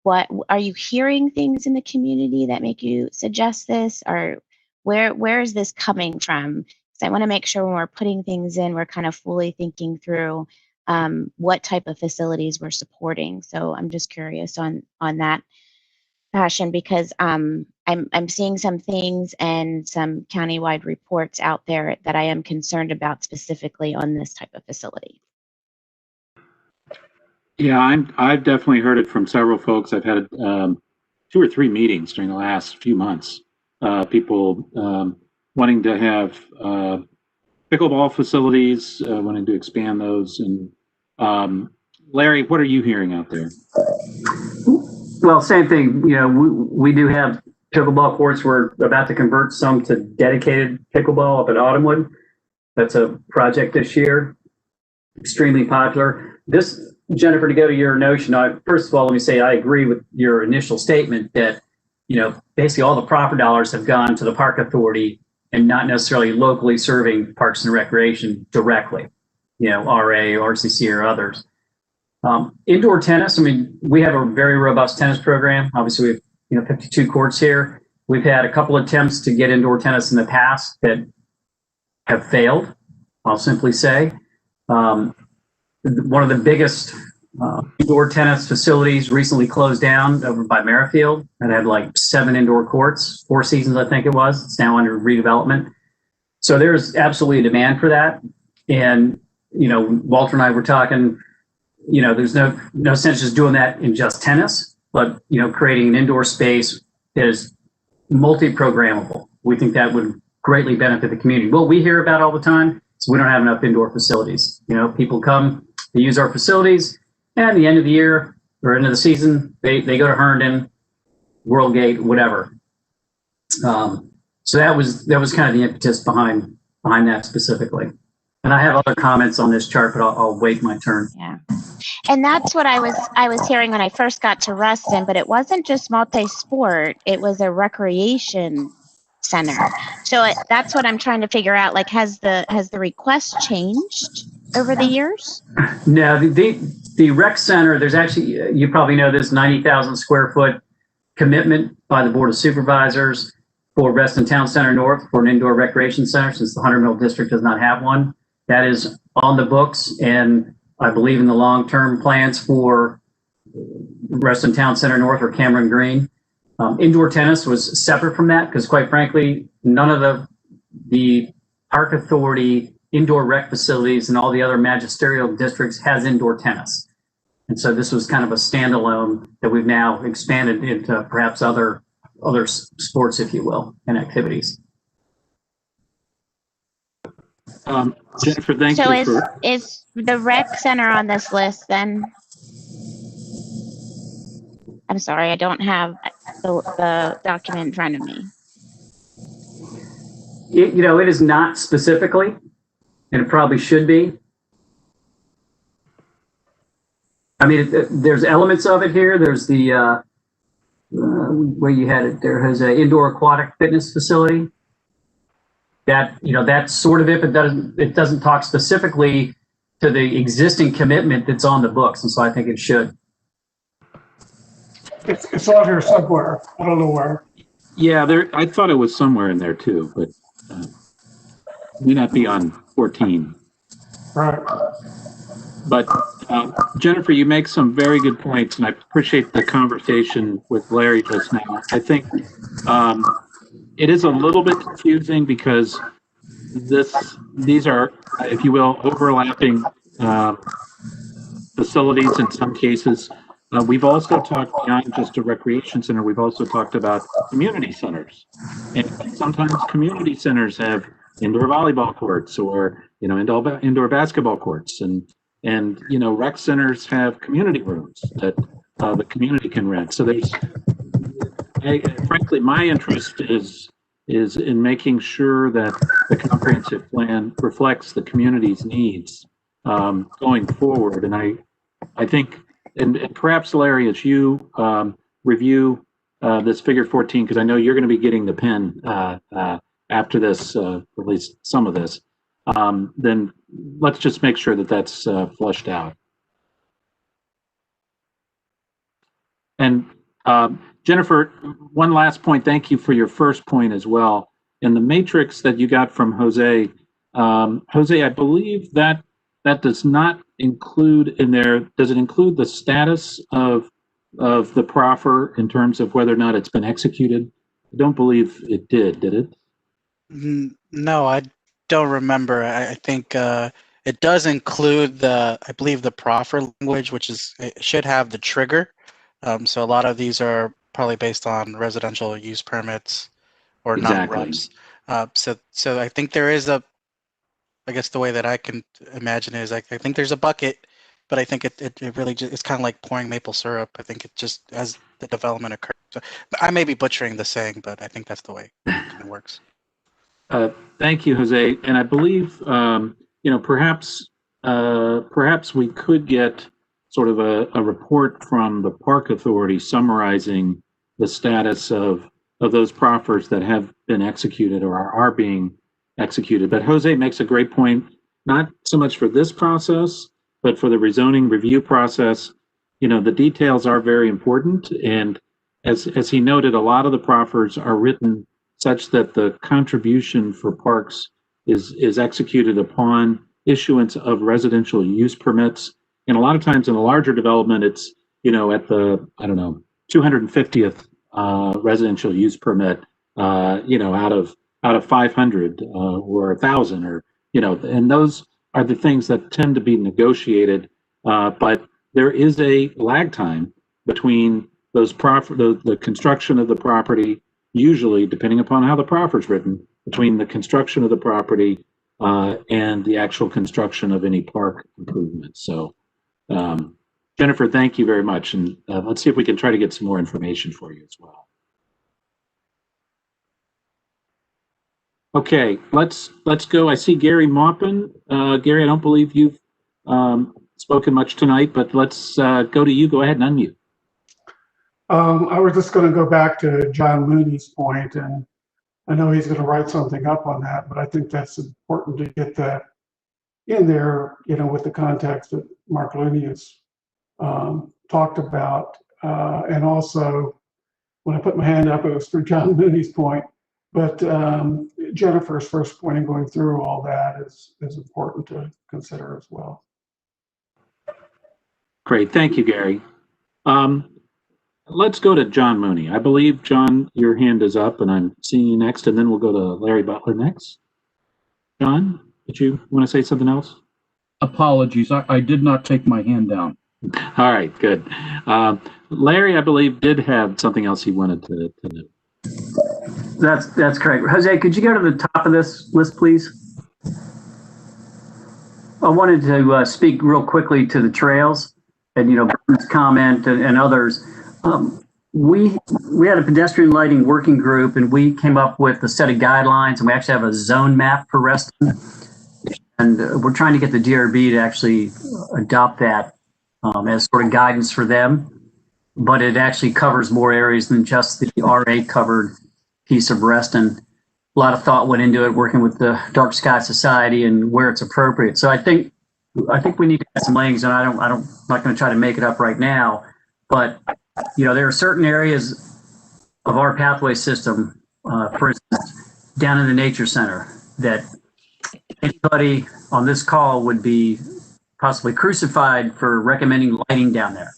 what are you hearing things in the community that make you suggest this, or where is this coming from? I want to make sure when we're putting things in, we're kind of fully thinking through what type of facilities we're supporting. So I'm just curious on that passion, because I'm seeing some things and some countywide reports out there that I am concerned about specifically on this type of facility. Yeah, I've definitely heard it from several folks. I've had 2 or 3 meetings during the last few months. People wanting to have pickleball facilities, wanting to expand those. And Larry, what are you hearing out there? Well, same thing. You know, we do have pickleball courts. We're about to convert some to dedicated pickleball up at Autumnwood. That's a project this year. Extremely popular. This, Jennifer, to go to your notion, first of all, let me say I agree with your initial statement that, you know, basically all the proffer dollars have gone to the park authority and not necessarily locally serving parks and recreation directly, you know, RA, RCC, or others. Indoor tennis, I mean, we have a very robust tennis program. Obviously, we have 52 courts here. We've had a couple attempts to get indoor tennis in the past that have failed, I'll simply say. One of the biggest indoor tennis facilities recently closed down over by Merrifield and had like 7 indoor courts, 4 seasons, I think it was. It's now under redevelopment. So there's absolutely a demand for that. And, you know, Walter and I were talking, you know, there's no sense just doing that in just tennis, but, you know, creating an indoor space that is multi-programmable. We think that would greatly benefit the community. What we hear about all the time is we don't have enough indoor facilities. You know, people come, they use our facilities, and at the end of the year or end of the season, they go to Herndon, Worldgate, whatever. So that was kind of the impetus behind that specifically. And I have other comments on this chart, but I'll wait my turn. Yeah. And that's what I was hearing when I first got to Reston, but it wasn't just multi-sport, it was a recreation center. So that's what I'm trying to figure out. Like, has the request changed over the years? No, the rec center, there's actually, you probably know this, 90,000 square foot commitment by the Board of Supervisors for Reston Town Center North for an indoor recreation center, since the 100 Mill District does not have one. That is on the books, and I believe in the long-term plans for Reston Town Center North or Cameron Green. Indoor tennis was separate from that because, quite frankly, none of the park authority indoor rec facilities and all the other magisterial districts has indoor tennis. And so this was kind of a standalone that we've now expanded into perhaps other sports, if you will, and activities. Jennifer, thank So you for. is the rec center on this list then? I'm sorry, I don't have the document in front of me. It is not specifically, and it probably should be. I mean, there's elements of it here. There's the where you had it. There has an indoor aquatic fitness facility. That's sort of it, but it doesn't talk specifically to the existing commitment that's on the books, and so I think it should. It's on here somewhere. I don't know where. Yeah, I thought it was somewhere in there too, but may not be on 14. Right. But Jennifer, you make some very good points, and I appreciate the conversation with Larry just now. I think it is a little bit confusing because these are, if you will, overlapping facilities in some cases. We've also talked beyond just a recreation center. We've also talked about community centers, and sometimes community centers have indoor volleyball courts or indoor basketball courts, and rec centers have community rooms that the community can rent. So frankly, my interest is in making sure that the comprehensive plan reflects the community's needs going forward. And I think, and perhaps Larry, as you review this figure 14, because I know you're going to be getting the pen after this, at least some of this, then let's just make sure that that's flushed out. And Jennifer, one last point. Thank you for your first point as well. In the matrix that you got from Jose, I believe that does not include in there. Does it include the status of the proffer in terms of whether or not it's been executed? I don't believe it did it? No, I don't remember. I think it does include I believe the proffer language, which it should have the trigger. So a lot of these are probably based on residential use permits or non-RUPs. So I think there is I guess the way that I can imagine is I think there's a bucket, but I think it really just, it's kind of like pouring maple syrup. I think it just, as the development occurs. So, I may be butchering the saying, but I think that's the way it kind of works. Thank you, Jose. And I believe, perhaps we could get sort of a report from the Park Authority summarizing the status of those proffers that have been executed or are being executed. But Jose makes a great point, not so much for this process, but for the rezoning review process. The details are very important. And as he noted, a lot of the proffers are written such that the contribution for parks is executed upon issuance of residential use permits. And a lot of times in a larger development, it's, at the, 250th residential use permit, out of 500 or 1,000 or, and those are the things that tend to be negotiated. But there is a lag time between those the construction of the property, usually depending upon how the proffer is written, between the construction of the property and the actual construction of any park improvements. So Jennifer, thank you very much. And let's see if we can try to get some more information for you as well. Okay, let's go. I see Gary Maupin. Gary, I don't believe you've spoken much tonight, but let's go to you. Go ahead and unmute. I was just going to go back to John Mooney's point, and I know he's going to write something up on that, but I think that's important to get that in there, with the context that Mark Looney has talked about. And also, when I put my hand up, it was for John Mooney's point, but Jennifer's first point in going through all that is important to consider as well. Great, thank you, Gary. Let's go to John Mooney. I believe, John, your hand is up, and I'm seeing you next, and then we'll go to Larry Butler next. John, did you want to say something else? Apologies, I did not take my hand down. All right, good. Larry, I believe, did have something else he wanted to do. That's correct. Jose, could you go to the top of this list, please? I wanted to speak real quickly to the trails and, Bert's comment and others. We had a pedestrian lighting working group, and we came up with a set of guidelines, and we actually have a zone map for Reston. And we're trying to get the DRB to actually adopt that as sort of guidance for them. But it actually covers more areas than just the RA covered piece of Reston. A lot of thought went into it, working with the Dark Sky Society and where it's appropriate. So I think we need to add some language, and I'm not going to try to make it up right now, but there are certain areas of our pathway system, for instance, down in the nature center, that anybody on this call would be possibly crucified for recommending lighting down there.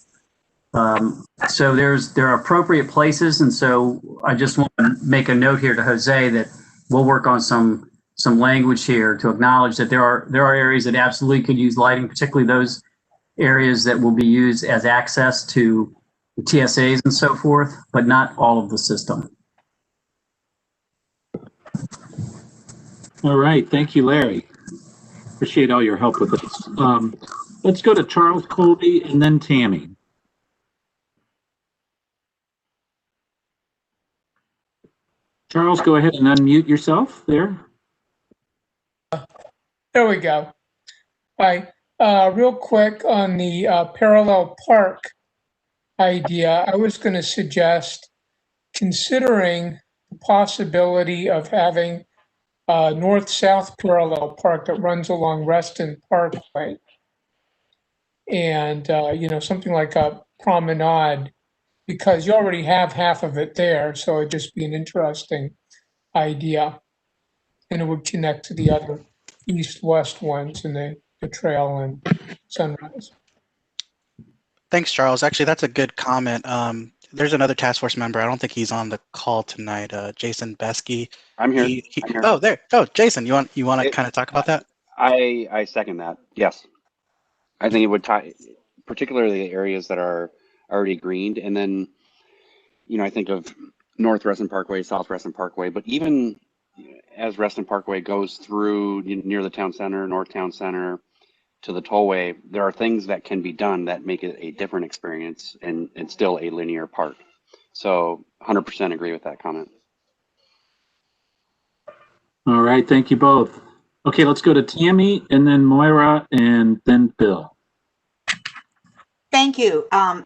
So there are appropriate places, and so I just want to make a note here to Jose that we'll work on some language here to acknowledge that there are areas that absolutely could use lighting, particularly those areas that will be used as access to the TSAs and so forth, but not all of the system. All right, thank you, Larry. Appreciate all your help with this. Let's go to Charles Colby and then Tammy. Charles, go ahead and unmute yourself there. There we go. Hi, real quick on the parallel park idea, I was going to suggest considering the possibility of having a north-south parallel park that runs along Reston Parkway. And, something like a promenade, because you already have half of it there. So it'd just be an interesting idea. And it would connect to the other east-west ones in the trail and Sunrise. Thanks, Charles. Actually, that's a good comment. There's another task force member. I don't think he's on the call tonight. Jason Besky. I'm here. I'm here. Oh, there. Oh, Jason, you want to kind of talk about that? I second that. Yes, I think it would tie, particularly the areas that are already greened, and then, I think of North Reston Parkway, South Reston Parkway, but even as Reston Parkway goes through near the town center, North Town Center, to the tollway, there are things that can be done that make it a different experience and still a linear park. So 100% agree with that comment. All right, thank you both. Okay, let's go to Tammy and then Moira and then Bill. Thank you. I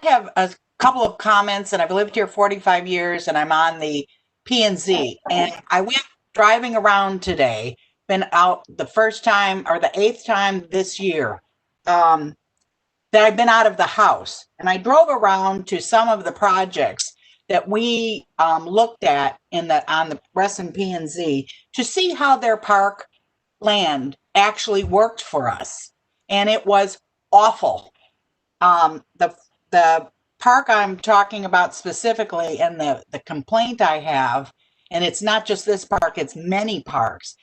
have a couple of comments, and I've lived here 45 years, and I'm on the P&Z. And I went driving around today, been out the first time or the 8th time this year that I've been out of the house. And I drove around to some of the projects that we looked at on the Reston P&Z to see how their park land actually worked for us. And it was awful. The park I'm talking about specifically, and the complaint I have, and it's not just this park, it's many parks.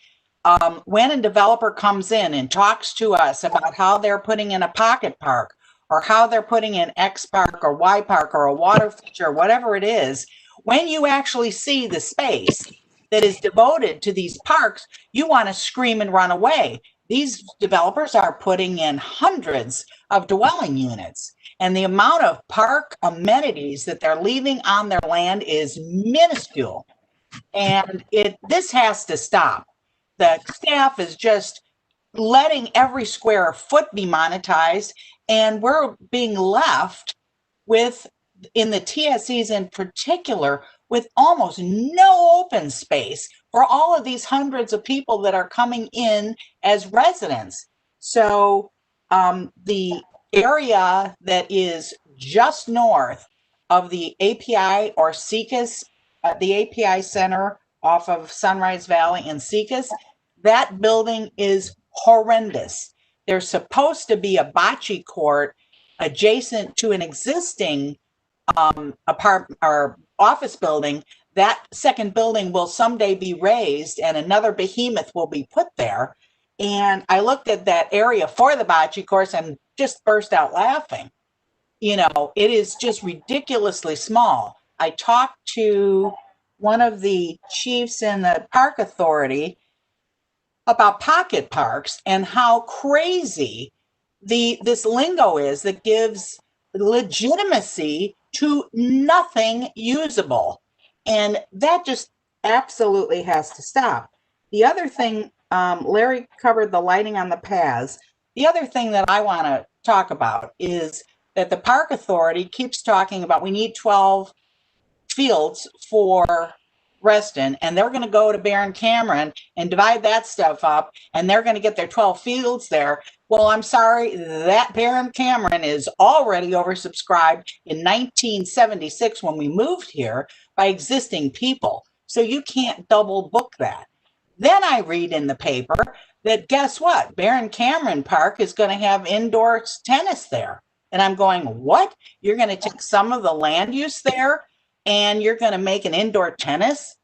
When a developer comes in and talks to us about how they're putting in a pocket park, or how they're putting in X park or Y park or a water feature, or whatever it is, when you actually see the space that is devoted to these parks, you want to scream and run away. These developers are putting in hundreds of dwelling units, and the amount of park amenities that they're leaving on their land is minuscule. And this has to stop. The staff is just letting every square foot be monetized, and we're being left with, in the TSEs in particular, with almost no open space for all of these hundreds of people that are coming in as residents. So the area that is just north of the API or Secas, the API Center off of Sunrise Valley in Secas, that building is horrendous. There's supposed to be a bocce court adjacent to an existing apartment or office building. That second building will someday be raised and another behemoth will be put there. And I looked at that area for the bocce course and just burst out laughing. It is just ridiculously small. I talked to one of the chiefs in the park authority about pocket parks and how crazy this lingo is that gives legitimacy to nothing usable. And that just absolutely has to stop. The other thing, Larry covered the lighting on the paths. The other thing that I want to talk about is that the park authority keeps talking about we need 12 fields for Reston, and they're going to go to Barron Cameron and divide that stuff up, and they're going to get their 12 fields there. Well, I'm sorry, that Barron Cameron is already oversubscribed in 1976 when we moved here by existing people. So you can't double book that. Then I read in the paper that guess what? Barron Cameron Park is going to have indoor tennis there. And I'm going, what? You're going to take some of the land use there and you're going to make an indoor tennis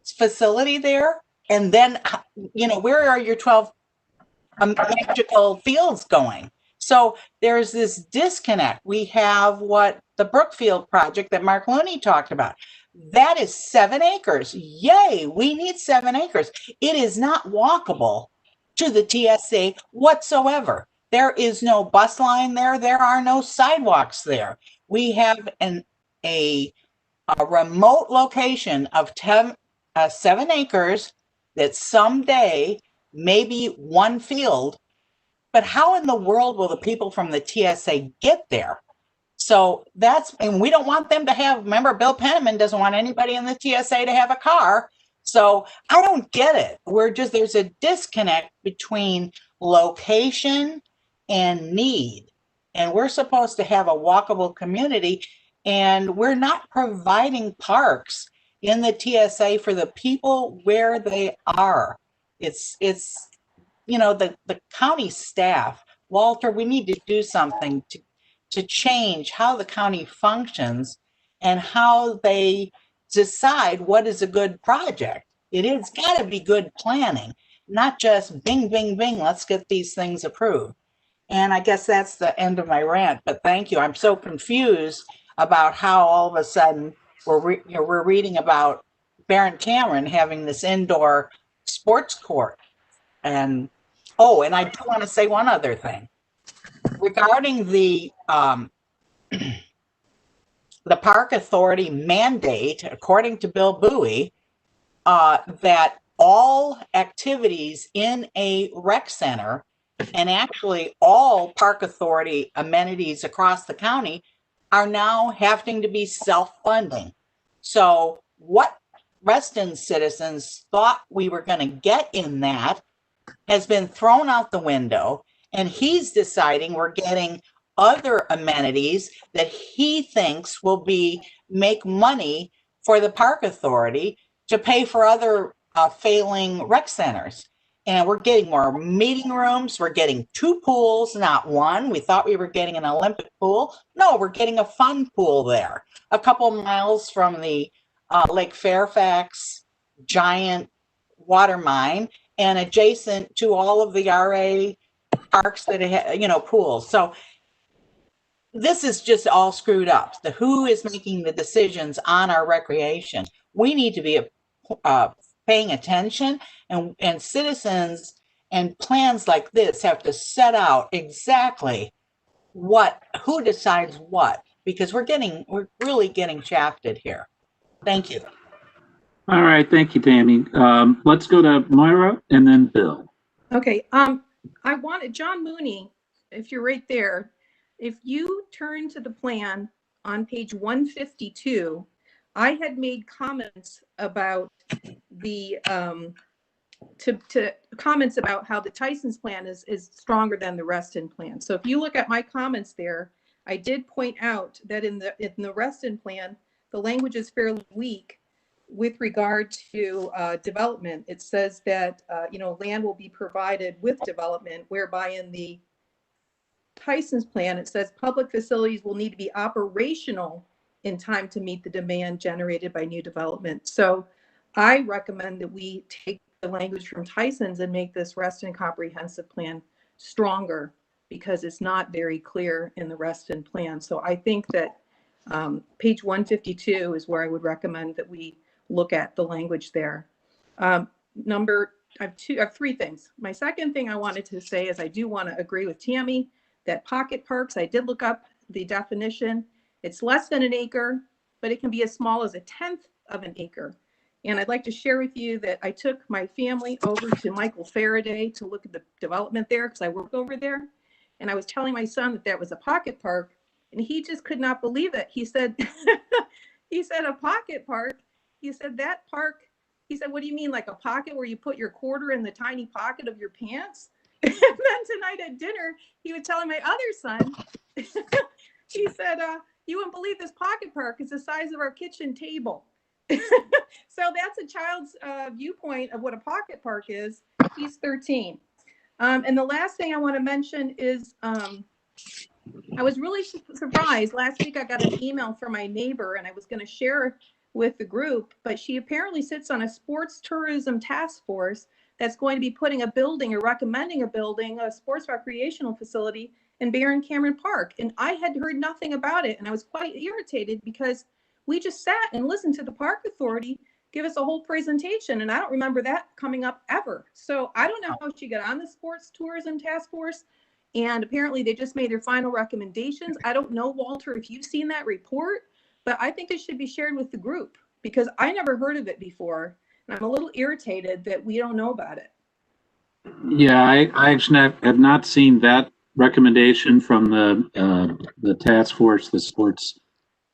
facility there? And then, you know, where are your 12 magical fields going? So there's this disconnect. We have what the Brookfield project that Mark Looney talked about. That is 7 acres. Yay, we need 7 acres. It is not walkable to the TSA whatsoever. There is no bus line there. There are no sidewalks there. We have a remote location of 7 acres that someday maybe one field, but how in the world will the people from the TSA get there? So and we don't want them to have, remember, Bill Penniman doesn't want anybody in the TSA to have a car. So I don't get it. There's a disconnect between location and need. And we're supposed to have a walkable community, and we're not providing parks in the TSA for the people where they are. It's you know, the county staff, Walter, we need to do something to change how the county functions and how they decide what is a good project. It has got to be good planning, not just bing, bing, bing, let's get these things approved. And I guess that's the end of my rant, but thank you. I'm so confused about how all of a sudden we're reading about Barron Cameron having this indoor sports court. And I do want to say one other thing regarding the park authority mandate, according to Bill Bowie, that all activities in a rec center and actually all park authority amenities across the county are now having to be self-funding. So what Reston citizens thought we were going to get in that has been thrown out the window, and he's deciding we're getting other amenities that he thinks will make money for the park authority to pay for other failing rec centers. And we're getting more meeting rooms. We're getting 2 pools, not 1. We thought we were getting an Olympic pool. No, we're getting a fun pool there, a couple miles from the Lake Fairfax giant water mine and adjacent to all of the RA parks that have, you know, pools. So this is just all screwed up. Who is making the decisions on our recreation? We need to be paying attention, and citizens and plans like this have to set out exactly who decides what, because we're really getting shafted here. Thank you. All right, thank you, Tammy. Let's go to Moira and then Bill. Okay, I wanted John Mooney, if you're right there, if you turn to the plan on page 152, I had made comments about the comments about how the Tyson's plan is stronger than the Reston plan. So if you look at my comments there, I did point out that in the Reston plan, the language is fairly weak with regard to development. It says that land will be provided with development, whereby in the Tyson's plan it says public facilities will need to be operational in time to meet the demand generated by new development. So I recommend that we take the language from Tyson's and make this Reston comprehensive plan stronger, because it's not very clear in the Reston plan. So I think that page 152 is where I would recommend that we look at the language there. Number I have three things. My second thing I wanted to say is I do want to agree with Tammy that pocket parks, I did look up the definition. It's less than an acre, but it can be as small as 1/10 of an acre. And I'd like to share with you that I took my family over to Michael Faraday to look at the development there because I work over there. And I was telling my son that that was a pocket park, and he just could not believe it. He said, he said, a pocket park. He said, that park. He said, what do you mean, like a pocket where you put your quarter in the tiny pocket of your pants? And then tonight at dinner, he was telling my other son, he said, you wouldn't believe this pocket park is the size of our kitchen table. So that's a child's viewpoint of what a pocket park is. He's 13. And the last thing I want to mention is I was really surprised. Last week I got an email from my neighbor and I was going to share with the group, but she apparently sits on a sports tourism task force that's going to be putting a building or recommending a building, a sports recreational facility in Barron Cameron Park. And I had heard nothing about it. And I was quite irritated because we just sat and listened to the park authority give us a whole presentation. And I don't remember that coming up ever. So I don't know how she got on the sports tourism task force. And apparently they just made their final recommendations. I don't know, Walter, if you've seen that report, but I think it should be shared with the group because I never heard of it before. And I'm a little irritated that we don't know about it. Yeah, I actually have not seen that recommendation from the task force, the sports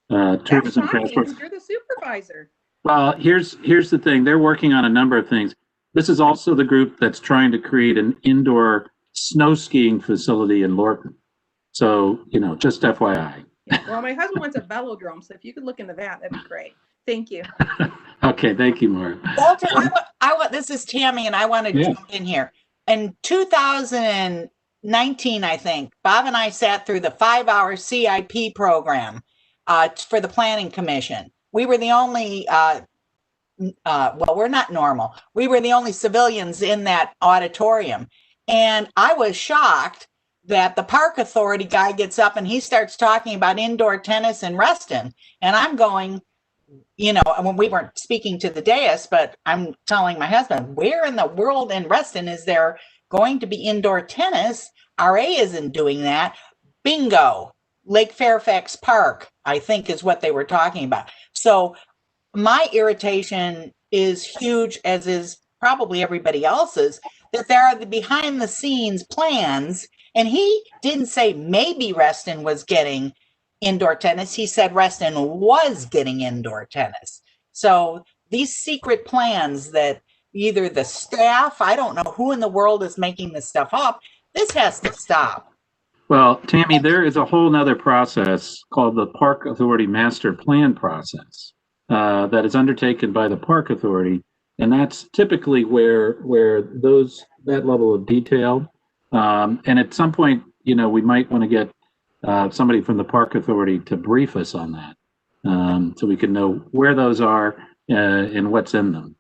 tourism task force. You're the supervisor. Well, here's the thing. They're working on a number of things. This is also the group that's trying to create an indoor snow skiing facility in Lorton. So, just FYI. Yeah, well, my husband wants a velodrome, so if you could look into that, that'd be great. Thank you. Okay, thank you, Maura. Walter, this is Tammy, and I want to jump in here. In 2019, I think, Bob and I sat through the 5-hour CIP program for the Planning Commission. We were the only, well, we're not normal. We were the only civilians in that auditorium. And I was shocked that the park authority guy gets up and he starts talking about indoor tennis in Reston. And I'm going, when we weren't speaking to the dais, but I'm telling my husband, where in the world in Reston is there going to be indoor tennis? RA isn't doing that. Bingo. Lake Fairfax Park, I think, is what they were talking about. So my irritation is huge, as is probably everybody else's, that there are the behind the scenes plans. And he didn't say maybe Reston was getting indoor tennis. He said Reston was getting indoor tennis. So these secret plans that either the staff, I don't know who in the world is making this stuff up, this has to stop. Well, Tammy, there is a whole nother process called the Park Authority Master Plan process that is undertaken by the Park Authority. And that's typically where that level of detail, and at some point, we might want to get somebody from the Park Authority to brief us on that, so we can know where those are and what's in them.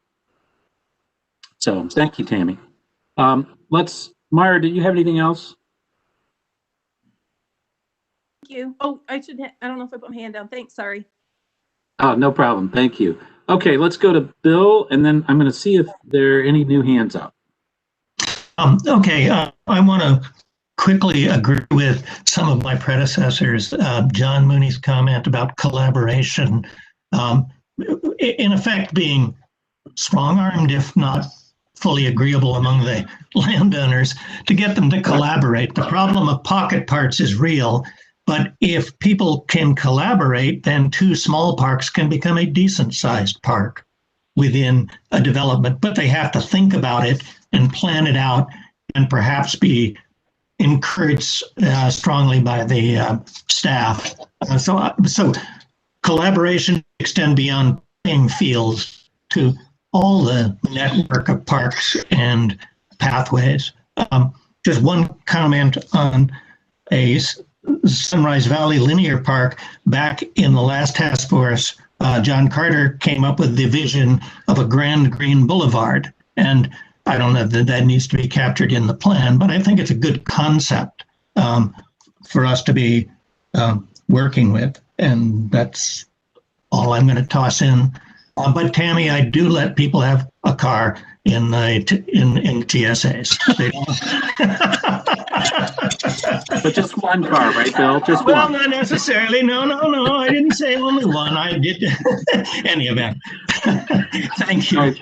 So thank you, Tammy. Myra, do you have anything else? Thank you. Oh, I don't know if I put my hand down. Thanks, sorry. Oh, no problem. Thank you. Okay, let's go to Bill, and then I'm going to see if there are any new hands up. Okay, I want to quickly agree with some of my predecessors. John Mooney's comment about collaboration, in effect being strong-armed, if not fully agreeable among the landowners, to get them to collaborate. The problem of pocket parks is real, but if people can collaborate, then 2 small parks can become a decent-sized park within a development, but they have to think about it and plan it out and perhaps be encouraged strongly by the staff. So collaboration extend beyond playing fields to all the network of parks and pathways. Just one comment on a Sunrise Valley Linear Park. Back in the last task force, John Carter came up with the vision of a grand green boulevard. And I don't know that that needs to be captured in the plan, but I think it's a good concept for us to be working with. And that's all I'm going to toss in. But Tammy, I do let people have a car. in TSAs. But just one car, right, Bill? Just Well, one. not necessarily. No. I didn't say only one. I did any event. Thank you. Right.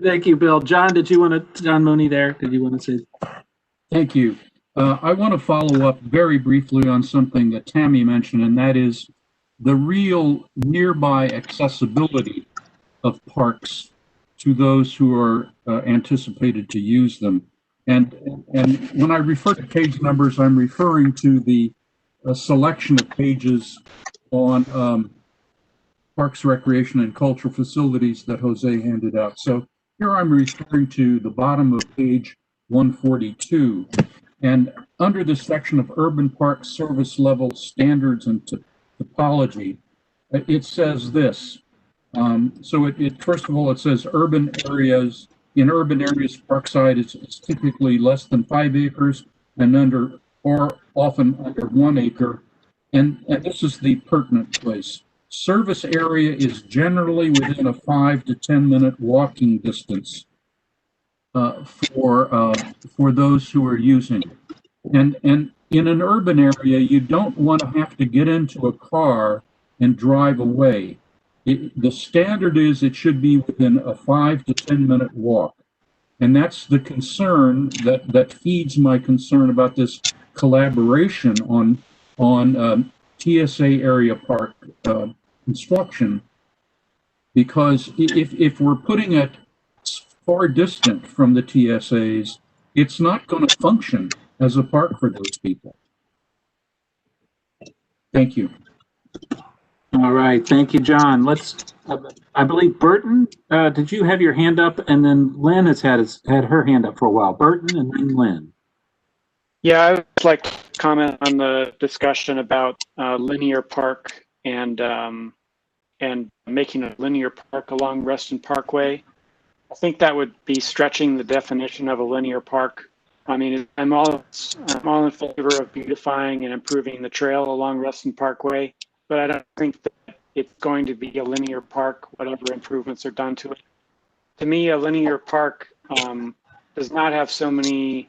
Thank you, Bill. John, John Mooney there, did you want to say? Thank you. I want to follow up very briefly on something that Tammy mentioned, and that is the real nearby accessibility of parks to those who are anticipated to use them. And when I refer to page numbers, I'm referring to the selection of pages on Parks, Recreation, and Cultural Facilities that Jose handed out. So here I'm referring to the bottom of page 142. And under the section of Urban Park Service Level Standards and Topology, it says this. So first of all, it says in urban areas, parkside is typically less than 5 acres and often under 1 acre. And this is the pertinent place. Service area is generally within a 5 to 10 minute walking distance for those who are using it. And in an urban area, you don't want to have to get into a car and drive away. The standard is it should be within a 5 to 10 minute walk. And that's the concern that feeds my concern about this collaboration on TSA area park construction. Because if we're putting it far distant from the TSAs, it's not going to function as a park for those people. Thank you. All right, thank you, John. I believe Burton, did you have your hand up? And then Lynn has had her hand up for a while. Burton and then Lynn. Yeah, I would like to comment on the discussion about linear park and making a linear park along Reston Parkway. I think that would be stretching the definition of a linear park. I mean, I'm all in favor of beautifying and improving the trail along Reston Parkway, but I don't think that it's going to be a linear park, whatever improvements are done to it. To me, a linear park does not have so many,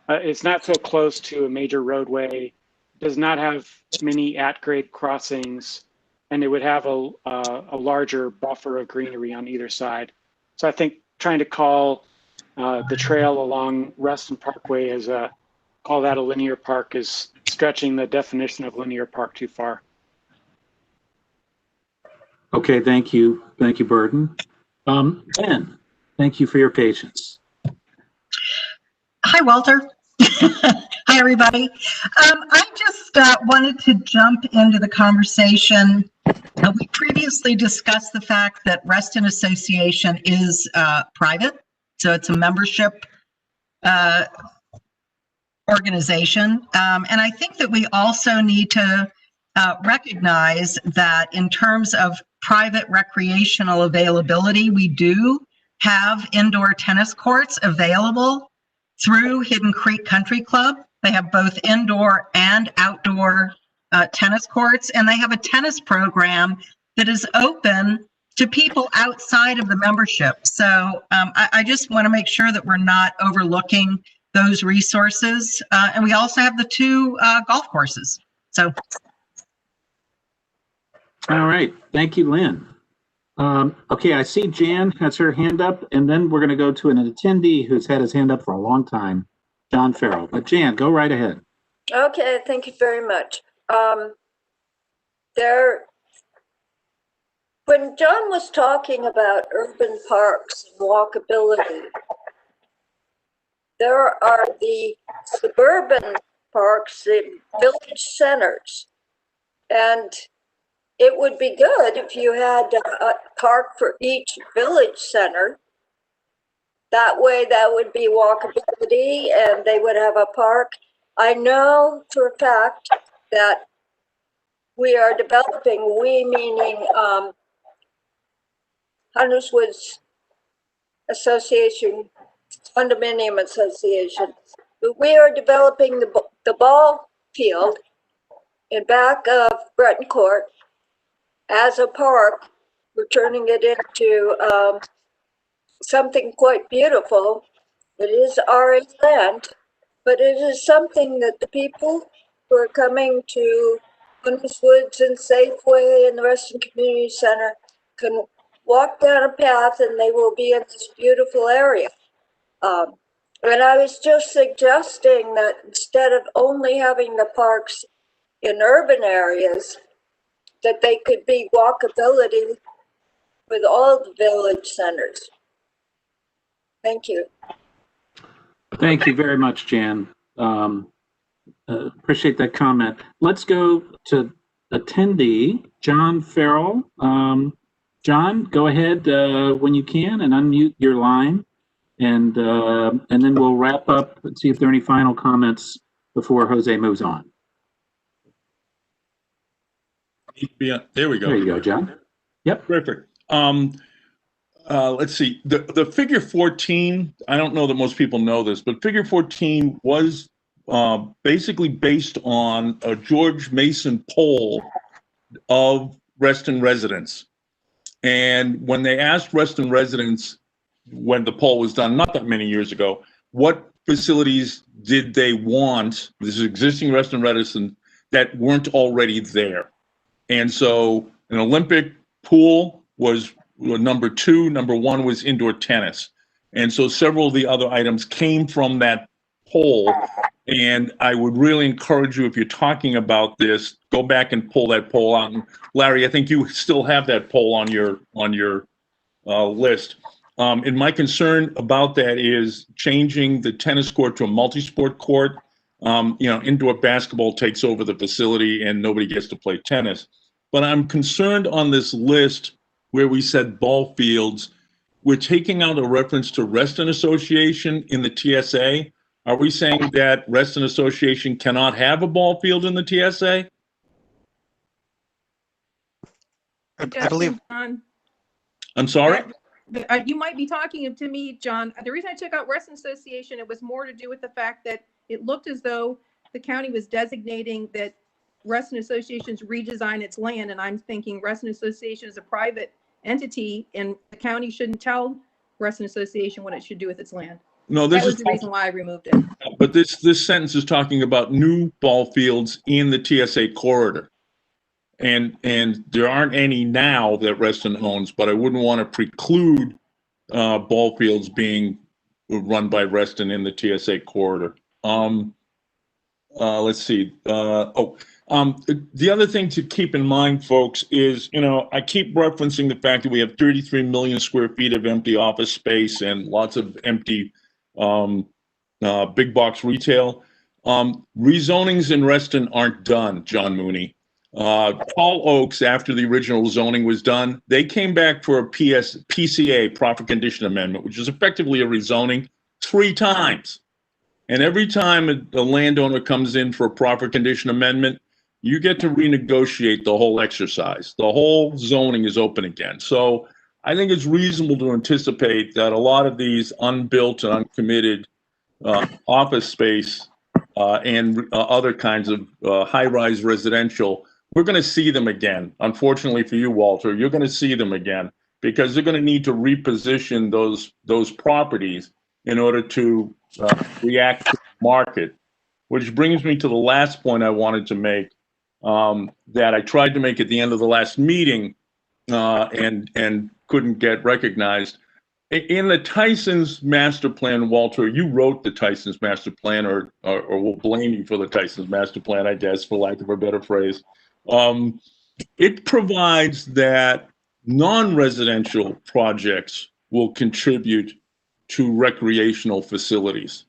it's not so close to a major roadway, does not have many at-grade crossings, and it would have a larger buffer of greenery on either side. So I think trying to call the trail along Reston Parkway call that a linear park is stretching the definition of linear park too far. Okay, thank you. Thank you, Burton. Ben, thank you for your patience. Hi, Walter. Hi, everybody. I just wanted to jump into the conversation. We previously discussed the fact that Reston Association is private, so it's a membership organization. And I think that we also need to recognize that in terms of private recreational availability, we do have indoor tennis courts available through Hidden Creek Country Club. They have both indoor and outdoor tennis courts, and they have a tennis program that is open to people outside of the membership. So I just want to make sure that we're not overlooking those resources. And we also have the 2 golf courses. So. All right, thank you, Lynn. Okay, I see Jan has her hand up, and then we're going to go to an attendee who's had his hand up for a long time, John Farrell. But Jan, go right ahead. Okay, thank you very much. When John was talking about urban parks and walkability, there are the suburban parks, the village centers, and it would be good if you had a park for each village center. That way, that would be walkability and they would have a park. I know for a fact that we are developing, we meaning Hunters Woods Association, Condominium Association. But we are developing the ball field in back of Breton Court as a park. We're turning it into something quite beautiful. It is RA land, but it is something that the people who are coming to Wonders Woods and Safeway and the Reston Community Center can walk down a path and they will be in this beautiful area. And I was just suggesting that instead of only having the parks in urban areas, that they could be walkability with all the village centers. Thank you. Thank you very much, Jan. Appreciate that comment. Let's go to attendee, John Farrell. John, go ahead when you can and unmute your line. And then we'll wrap up and see if there are any final comments before Jose moves on. There we go. There you go, John. Yep. Perfect. Let's see. The figure 14, I don't know that most people know this, but figure 14 was basically based on a George Mason poll of Reston residents. And when they asked Reston residents, when the poll was done not that many years ago, what facilities did they want, this is existing Reston residents, that weren't already there? And so an Olympic pool was number 2, number 1 was indoor tennis. And so several of the other items came from that poll. And I would really encourage you, if you're talking about this, go back and pull that poll out. And Larry, I think you still have that poll on your list. And my concern about that is changing the tennis court to a multi-sport court. Indoor basketball takes over the facility and nobody gets to play tennis. But I'm concerned on this list where we said ball fields, we're taking out a reference to Reston Association in the TSA. Are we saying that Reston Association cannot have a ball field in the TSA? I believe. John, I'm sorry? You might be talking to me, John. The reason I took out Reston Association, it was more to do with the fact that it looked as though the county was designating that Reston Association's redesign its land, and I'm thinking Reston Association is a private entity, and the county shouldn't tell Reston Association what it should do with its land. No, this that was is the reason why I removed it. But this sentence is talking about new ball fields in the TSA corridor. And there aren't any now that Reston owns, but I wouldn't want to preclude ball fields being run by Reston in the TSA corridor. Let's see. The other thing to keep in mind, folks, is, I keep referencing the fact that we have 33 million square feet of empty office space and lots of empty big box retail. Rezonings in Reston aren't done, John Mooney. Tall Oaks, after the original zoning was done, they came back for a PCA, profit condition amendment, which is effectively a rezoning 3 times. And every time a landowner comes in for a profit condition amendment, you get to renegotiate the whole exercise. The whole zoning is open again. So I think it's reasonable to anticipate that a lot of these unbuilt and uncommitted office space and other kinds of high-rise residential, we're going to see them again. Unfortunately for you, Walter, you're going to see them again because they're going to need to reposition those properties in order to react to the market. Which brings me to the last point I wanted to make, that I tried to make at the end of the last meeting and couldn't get recognized. In the Tyson's master plan, Walter, you wrote the Tyson's master plan, or we'll blame you for the Tyson's master plan, I guess, for lack of a better phrase. It provides that non-residential projects will contribute to recreational facilities.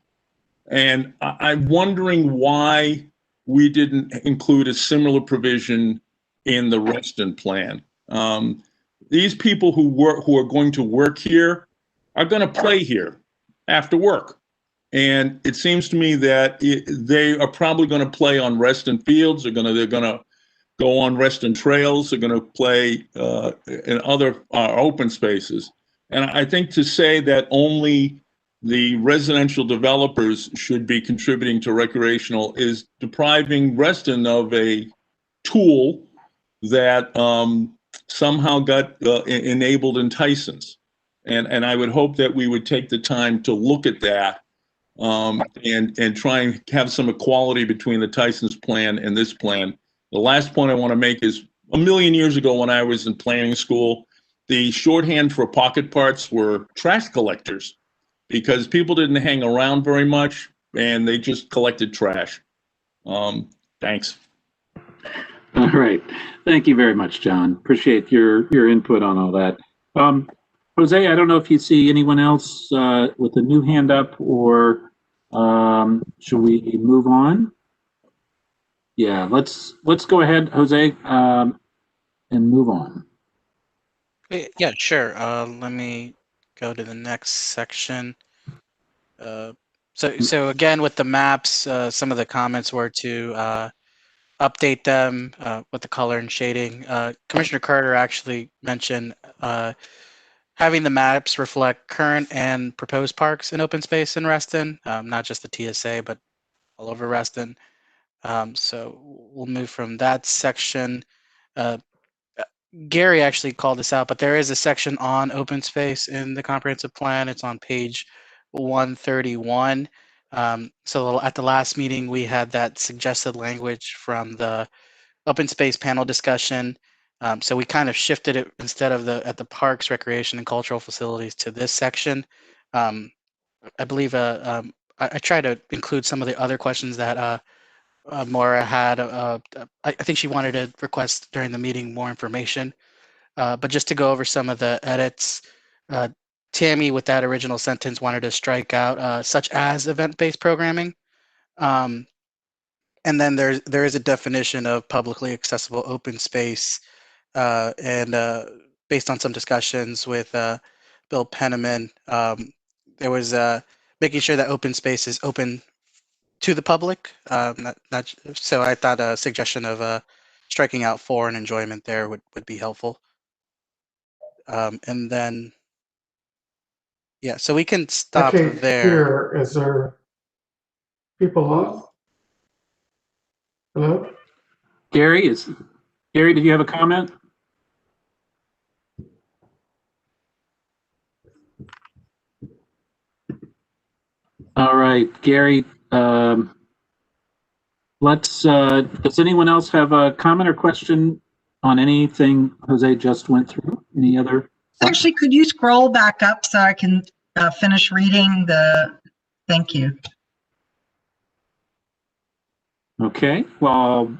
And I'm wondering why we didn't include a similar provision in the Reston plan. These people who are going to work here are going to play here after work. And it seems to me that they are probably going to play on Reston fields. They're going to go on Reston trails. They're going to play in other open spaces. And I think to say that only the residential developers should be contributing to recreational is depriving Reston of a tool that somehow got enabled in Tyson's. And I would hope that we would take the time to look at that and try and have some equality between the Tyson's plan and this plan. The last point I want to make is a million years ago when I was in planning school, the shorthand for pocket parts were trash collectors because people didn't hang around very much and they just collected trash. Thanks. All right. Thank you very much, John. Appreciate your input on all that. Jose, I don't know if you see anyone else with a new hand up, or should we move on? Yeah, let's go ahead, Jose, and move on. Yeah, sure. Let me go to the next section. So again, with the maps, some of the comments were to update them with the color and shading. Commissioner Carter actually mentioned having the maps reflect current and proposed parks and open space in Reston, not just the TSA, but all over Reston. So we'll move from that section. Gary actually called this out, but there is a section on open space in the comprehensive plan. It's on page 131. So at the last meeting, we had that suggested language from the open space panel discussion. So we kind of shifted it instead of at the parks, recreation, and cultural facilities to this section. I believe I try to include some of the other questions that Maura had. I think she wanted to request during the meeting more information. But just to go over some of the edits, Tammy, with that original sentence, wanted to strike out such as event-based programming. And then there is a definition of publicly accessible open space. And based on some discussions with Bill Penniman, there was making sure that open space is open to the public. So I thought a suggestion of striking out for and enjoyment there would be helpful. And then, yeah, so we can stop I can't there. hear. Is there people on? Hello? Gary, did you have a comment? All right, Gary, does anyone else have a comment or question on anything Jose just went through? Any other? Actually, could you scroll back up so I can finish reading thank you. Okay, well,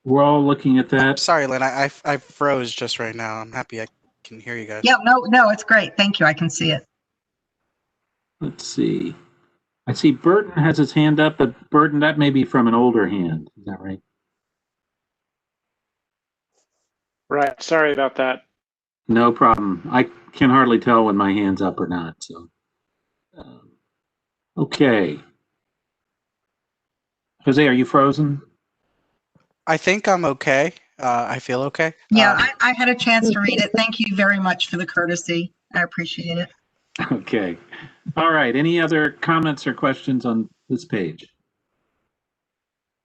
we're all looking at that. Sorry, Lynn, I froze just right now. I'm happy I can hear you guys. Yeah, no, it's great. Thank you. I can see it. Let's see. I see Burton has his hand up, but Burton, that may be from an older hand. Is that right? Right. Sorry about that. No problem. I can hardly tell when my hand's up or not. So, okay. Jose, are you frozen? I think I'm okay. I feel okay. Yeah, I had a chance to read it. Thank you very much for the courtesy. I appreciate it. Okay. All right. Any other comments or questions on this page?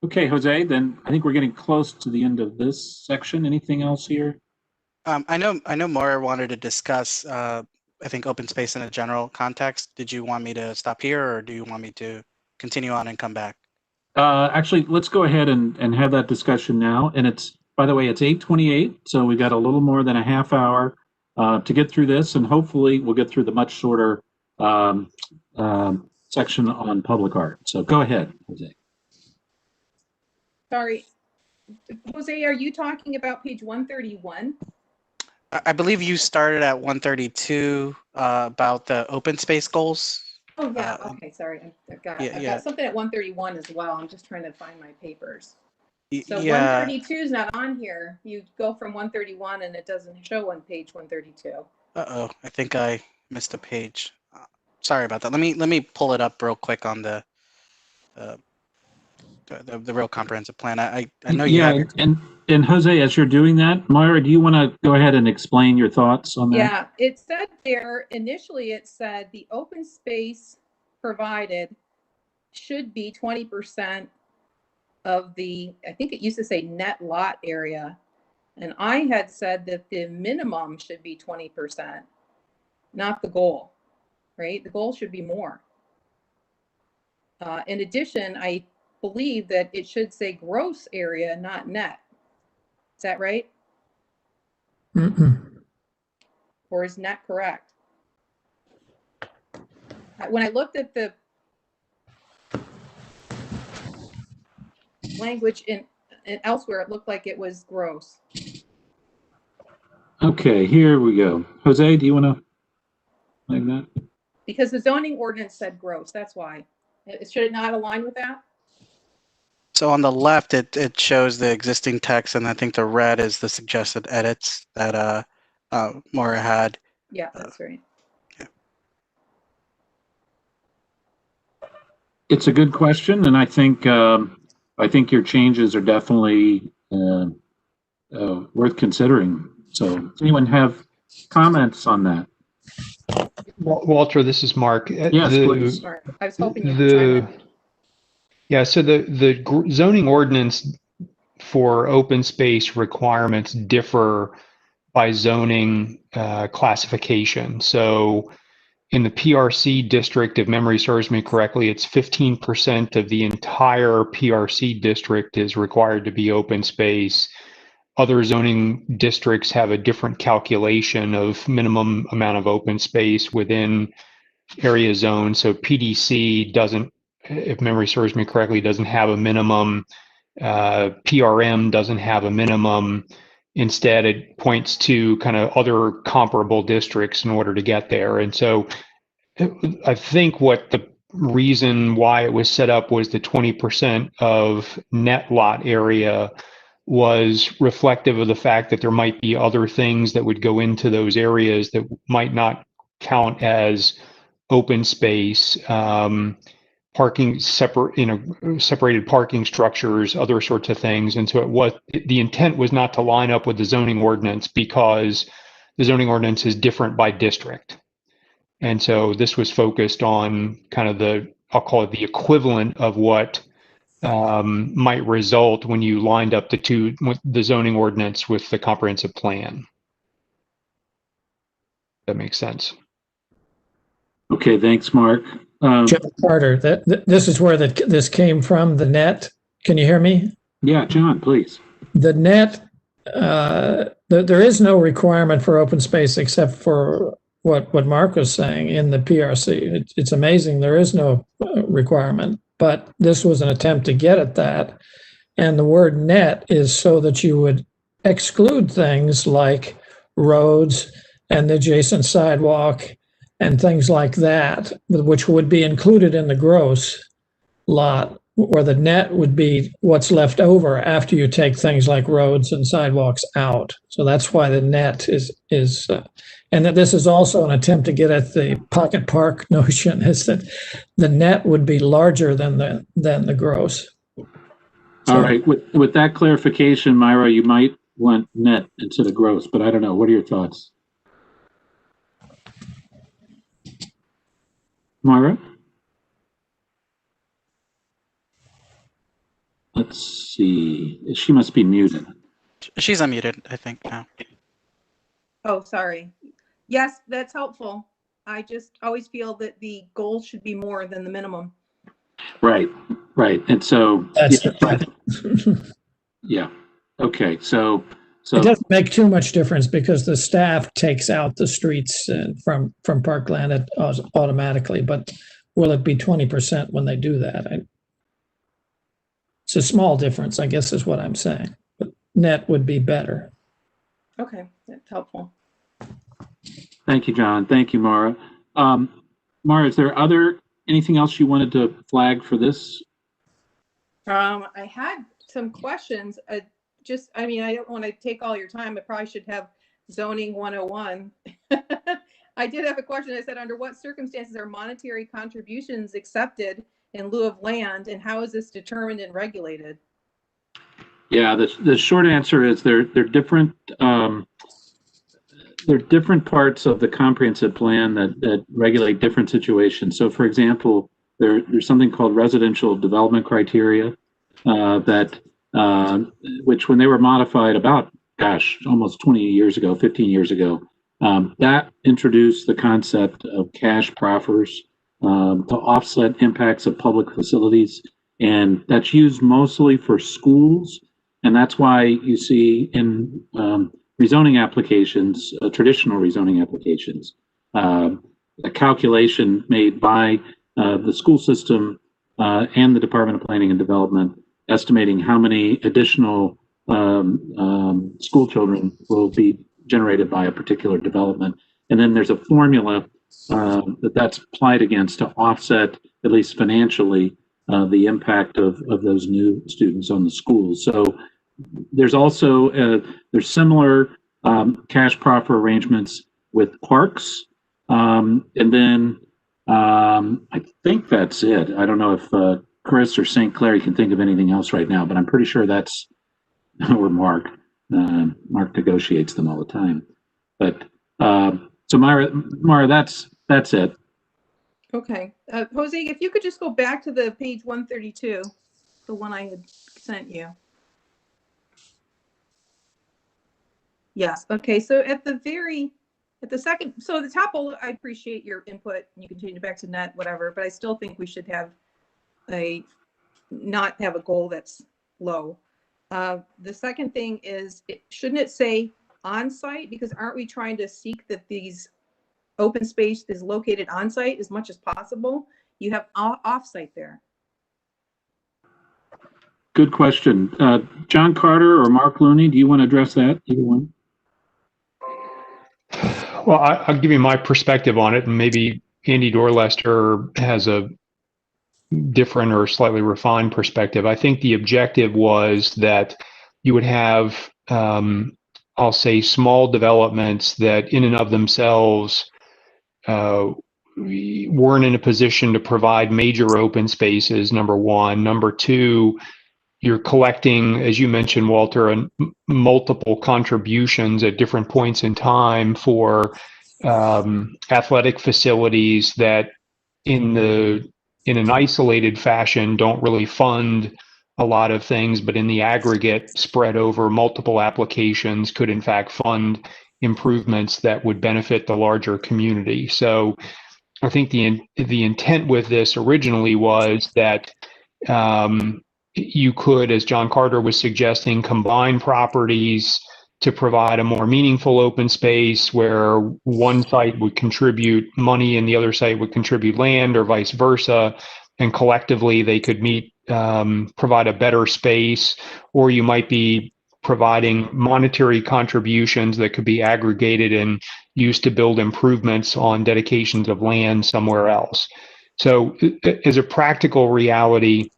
Okay, Jose, then I think we're getting close to the end of this section. Anything else here? I know Maura wanted to discuss, I think, open space in a general context. Did you want me to stop here, or do you want me to continue on and come back? Actually, let's go ahead and have that discussion now. And it's, by the way, it's 8:28, so we've got a little more than a half hour to get through this, and hopefully we'll get through the much shorter section on public art. So go ahead, Jose. Sorry, Jose, are you talking about page 131? I believe you started at 132 about the open space goals. Oh yeah. Okay. Sorry. I've got something at 131 as well. I'm just trying to find my papers. So 132 is not on here. You go from 131 and it doesn't show on page 132. Uh-oh, I think I missed a page. Sorry about that. Let me pull it up real quick on the real comprehensive plan. I know you have your... and Jose, as you're doing that, Myra, do you want to go ahead and explain your thoughts on that? Yeah, it said there, initially it said the open space provided should be 20% of the, I think it used to say net lot area. And I had said that the minimum should be 20%. not the goal, right? The goal should be more. In addition, I believe that it should say gross area, not net. Is that right? Mm-mm. Or is net correct? When I looked at the language in elsewhere, it looked like it was gross. Okay, here we go. Jose, do you want to like that? Because the zoning ordinance said gross, that's why. Should it not align with that? So on the left, it shows the existing text, and I think the red is the suggested edits that Maura had. Yeah, that's right. It's a good question, and I think your changes are definitely worth considering. So, does anyone have comments on that? Walter, this is Mark. Yes, please. I was hoping you could chime in. Yeah, so the zoning ordinance for open space requirements differ by zoning classification. So in the PRC district, if memory serves me correctly, it's 15% of the entire PRC district is required to be open space. Other zoning districts have a different calculation of minimum amount of open space within area zone. So PDC doesn't, if memory serves me correctly, doesn't have a minimum. PRM doesn't have a minimum. Instead, it points to kind of other comparable districts in order to get there. And so I think what the reason why it was set up was the 20% of net lot area was reflective of the fact that there might be other things that would go into those areas that might not count as open space, parking, separated parking structures, other sorts of things. And so the intent was not to line up with the zoning ordinance because the zoning ordinance is different by district. And so this was focused on kind of I'll call it the equivalent of what might result when you lined up the zoning ordinance with the comprehensive plan. That makes sense. Okay, thanks, Mark. John Carter, this is where this came from, the net. Can you hear me? Yeah, John, please. The net, there is no requirement for open space except for what Mark was saying in the PRC. It's amazing there is no requirement, but this was an attempt to get at that. And the word net is so that you would exclude things like roads and the adjacent sidewalk and things like that, which would be included in the gross lot, where the net would be what's left over after you take things like roads and sidewalks out. So that's why the net is and that this is also an attempt to get at the pocket park notion, is that the net would be larger than the gross. All right, with that clarification, Myra, you might want net instead of gross, but I don't know. What are your thoughts? Myra? Let's see. She must be muted. She's unmuted, I think, now. Oh, sorry. Yes, that's helpful. I just always feel that the goal should be more than the minimum. Right. And so, that's yeah. Okay. So it doesn't make too much difference because the staff takes out the streets from parkland automatically, but will it be 20% when they do that? It's a small difference, I guess, is what I'm saying. But net would be better. Okay, that's helpful. Thank you, John. Thank you, Mara. Mara, is there anything else you wanted to flag for this? I had some questions. I don't want to take all your time. I probably should have zoning 101. I did have a question. I said, under what circumstances are monetary contributions accepted in lieu of land, and how is this determined and regulated? Yeah, the short answer is they're different. There are different parts of the comprehensive plan that regulate different situations. So, for example, there's something called residential development criteria which when they were modified about, almost 20 years ago, 15 years ago, That introduced the concept of cash proffers to offset impacts of public facilities, and that's used mostly for schools, and that's why you see in rezoning applications, traditional rezoning applications, a calculation made by the school system and the Department of Planning and Development, estimating how many additional school children will be generated by a particular development. And then there's a formula that's applied against to offset, at least financially, the impact of those new students on the schools. So there's also there's similar cash proffer arrangements with parks, and then I think that's it. I don't know if Chris or St. Clair can think of anything else right now, but I'm pretty sure that's where Mark negotiates them all the time. But so Mara, that's it. Okay. Jose, if you could just go back to the page 132, the one I had sent you. Yes. Okay. So at the second, so the top, I appreciate your input. You can change it back to net, whatever, but I still think we should have not have a goal that's low. The second thing is, shouldn't it say on-site? Because aren't we trying to seek that these open space is located on-site as much as possible? You have off-site there. Good question. John Carter or Mark Looney, do you want to address that? Either one. Well, I'll give you my perspective on it, and maybe Andy Dorlester has a different or slightly refined perspective. I think the objective was that you would have, I'll say, small developments that in and of themselves weren't in a position to provide major open spaces, number one. Number two, you're collecting, as you mentioned, Walter, multiple contributions at different points in time for athletic facilities that in an isolated fashion don't really fund a lot of things, but in the aggregate spread over multiple applications could in fact fund improvements that would benefit the larger community. So I think the intent with this originally was that you could, as John Carter was suggesting, combine properties to provide a more meaningful open space where one site would contribute money and the other site would contribute land, or vice versa, and collectively they could provide a better space. Or you might be providing monetary contributions that could be aggregated and used to build improvements on dedications of land somewhere else. So as a practical reality,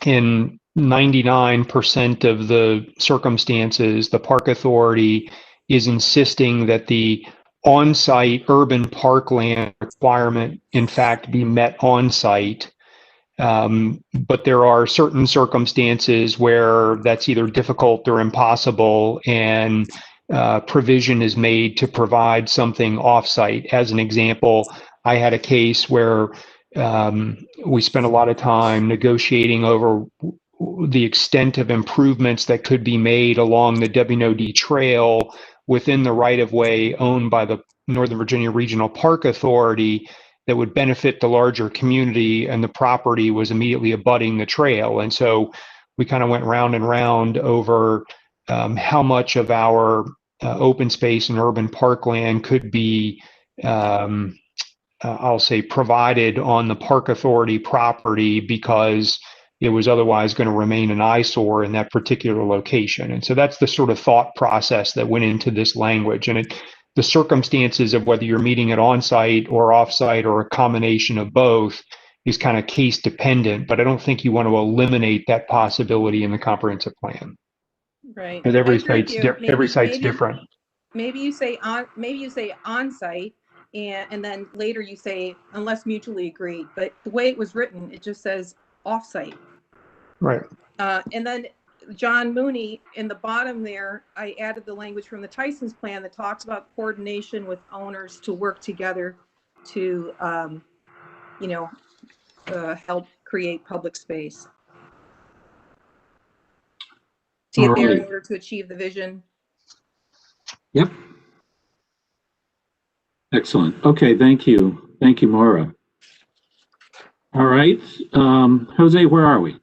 in 99% of the circumstances, the park authority is insisting that the on-site urban parkland requirement, in fact, be met on-site. But there are certain circumstances where that's either difficult or impossible, and provision is made to provide something off-site. As an example, I had a case where we spent a lot of time negotiating over the extent of improvements that could be made along the WNOD trail within the right-of-way owned by the Northern Virginia Regional Park Authority that would benefit the larger community, and the property was immediately abutting the trail. And so we kind of went round and round over how much of our open space and urban parkland could be I'll say provided on the park authority property because it was otherwise going to remain an eyesore in that particular location. And so that's the sort of thought process that went into this language. And the circumstances of whether you're meeting it on-site or off-site or a combination of both is kind of case dependent, but I don't think you want to eliminate that possibility in the comprehensive plan. Right. Because every site's different. Maybe you say on-site, and then later you say unless mutually agreed. But the way it was written, it just says off-site. Right. And then John Mooney, in the bottom there, I added the language from the Tyson's plan that talks about coordination with owners to work together to, help create public space. See it there in order to achieve the vision. Yep. Excellent. Okay, thank you. Thank you, Maura. All right, Jose, where are we?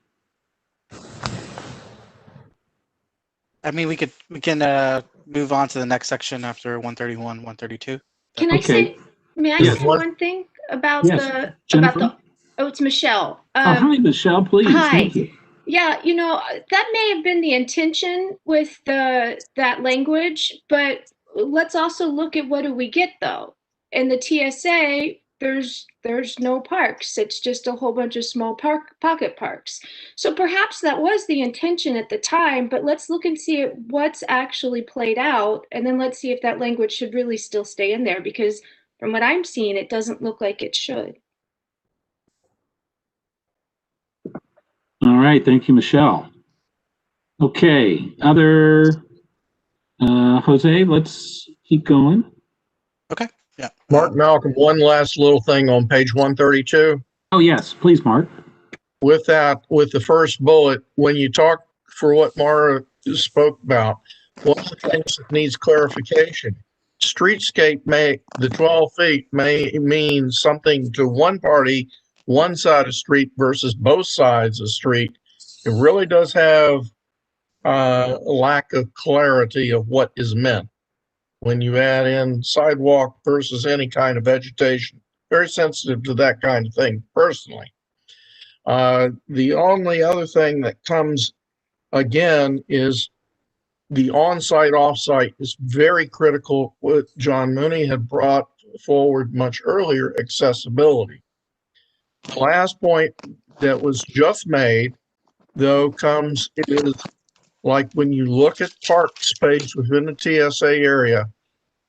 I mean, we can move on to the next section after 131, 132. Can I say, may I Yes. say one thing about Yes, about Jennifer? oh, it's Michelle. Hi, Michelle, please. Hi. Thank you. Yeah, that may have been the intention with that language, but let's also look at what do we get though. In the TSA, there's no parks. It's just a whole bunch of small pocket parks. So perhaps that was the intention at the time, but let's look and see what's actually played out, and then let's see if that language should really still stay in there, because from what I'm seeing, it doesn't look like it should. All right, thank you, Michelle. Okay, Jose, let's keep going. Okay, yeah. Mark, Malcolm, one last little thing on page 132. Oh, yes, please, Mark. With the first bullet, when you talk for what Mara spoke about, one of the things that needs clarification, streetscape the 12 feet may mean something to one party, one side of street versus both sides of street. It really does have a lack of clarity of what is meant when you add in sidewalk versus any kind of vegetation. Very sensitive to that kind of thing personally. The only other thing that comes again is the on-site, off-site is very critical. What John Mooney had brought forward much earlier, accessibility. The last point that was just made, though, is like when you look at park space within the TSA area,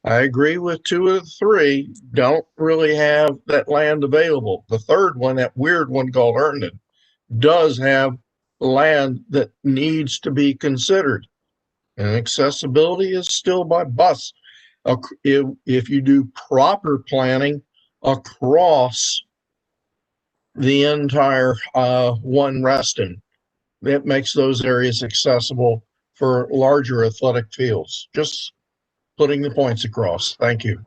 I agree with 2 of the 3 don't really have that land available. The third one, that weird one called Herndon, does have land that needs to be considered. And accessibility is still by bus. If you do proper planning across the entire one Reston, that makes those areas accessible for larger athletic fields. Just putting the points across. Thank you.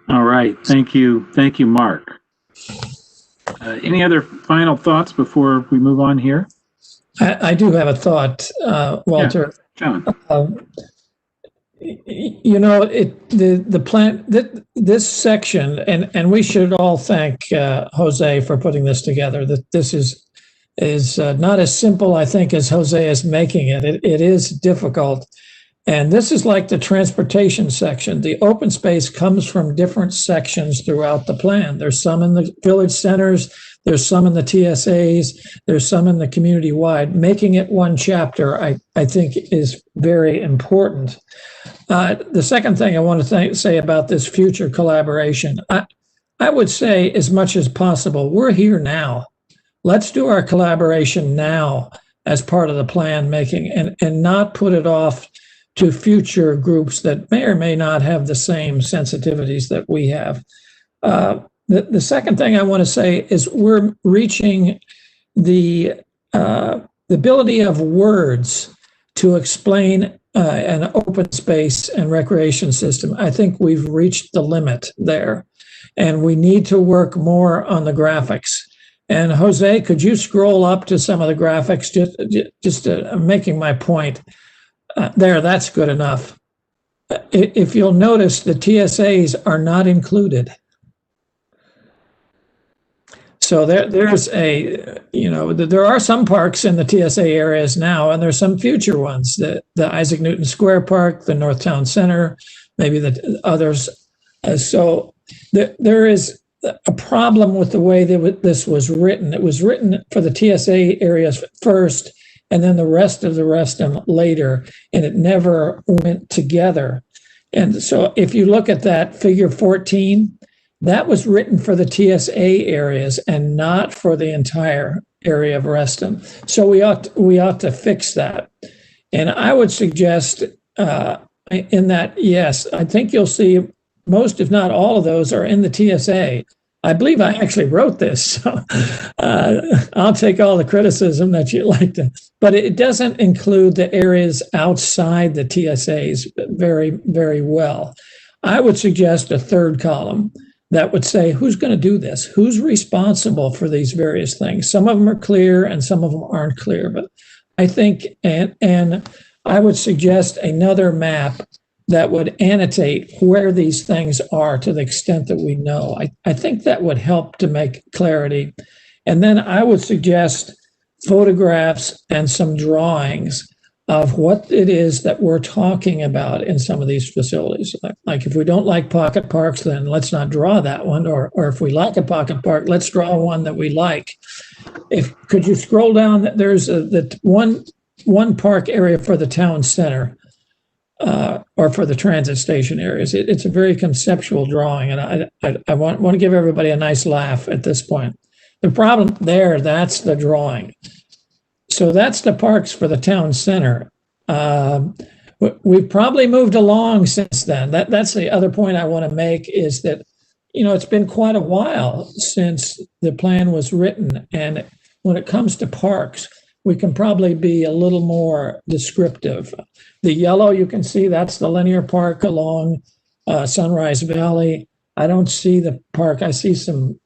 All right, thank you, Mark. Any other final thoughts before we move on here? I do have a thought, Walter. Yeah, John. The plan, this section, and we should all thank Jose for putting this together. That this is not as simple, I think, as Jose is making it. It is difficult. And this is like the transportation section. The open space comes from different sections throughout the plan. There's some in the village centers, there's some in the TSAs, there's some in the community wide. Making it one chapter, I think, is very important. The second thing I want to say about this future collaboration, I would say as much as possible, we're here now. Let's do our collaboration now as part of the plan making and not put it off to future groups that may or may not have the same sensitivities that we have. The second thing I want to say is we're reaching the ability of words to explain an open space and recreation system. I think we've reached the limit there, and we need to work more on the graphics. And Jose, could you scroll up to some of the graphics? Just making my point. That's good enough. If you'll notice, the TSAs are not included. So there's there are some parks in the TSA areas now, and there's some future ones, the Isaac Newton Square Park, the Northtown Center, maybe the others. So there is a problem with the way that this was written. It was written for the TSA areas first, and then the rest of the Reston later, and it never went together. And so if you look at that figure 14, that was written for the TSA areas and not for the entire area of Reston. So we ought to fix that. And I would suggest in that, yes, I think you'll see most, if not all of those are in the TSA. I believe I actually wrote this, so I'll take all the criticism that you like to, but it doesn't include the areas outside the TSAs very, very well. I would suggest a third column that would say, who's going to do this? Who's responsible for these various things? Some of them are clear and some of them aren't clear, but I think, and I would suggest another map that would annotate where these things are to the extent that we know. I think that would help to make clarity. And then I would suggest photographs and some drawings of what it is that we're talking about in some of these facilities. Like if we don't like pocket parks, then let's not draw that one. Or if we like a pocket park, let's draw one that we like. Could you scroll down? There's the one park area for the town center. Or for the transit station areas. It's a very conceptual drawing, and I want to give everybody a nice laugh at this point. The problem there, that's the drawing. So that's the parks for the town center. We've probably moved along since then. That's the other point I want to make is that, it's been quite a while since the plan was written, and when it comes to parks, we can probably be a little more descriptive. The yellow, you can see that's the linear park along Sunrise Valley. I don't see the park. I see some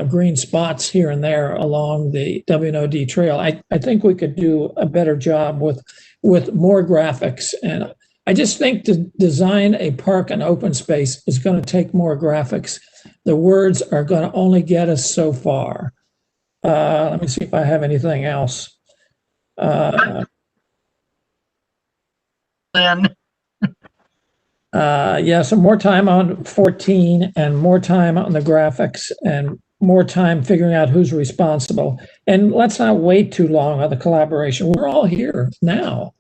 green spots here and there along the WNOD trail. I think we could do a better job with more graphics. And I just think to design a park and open space is going to take more graphics. The words are going to only get us so far. Let me see if I have anything else. Some more time on 14 and more time on the graphics and more time figuring out who's responsible. And let's not wait too long on the collaboration. We're all here now.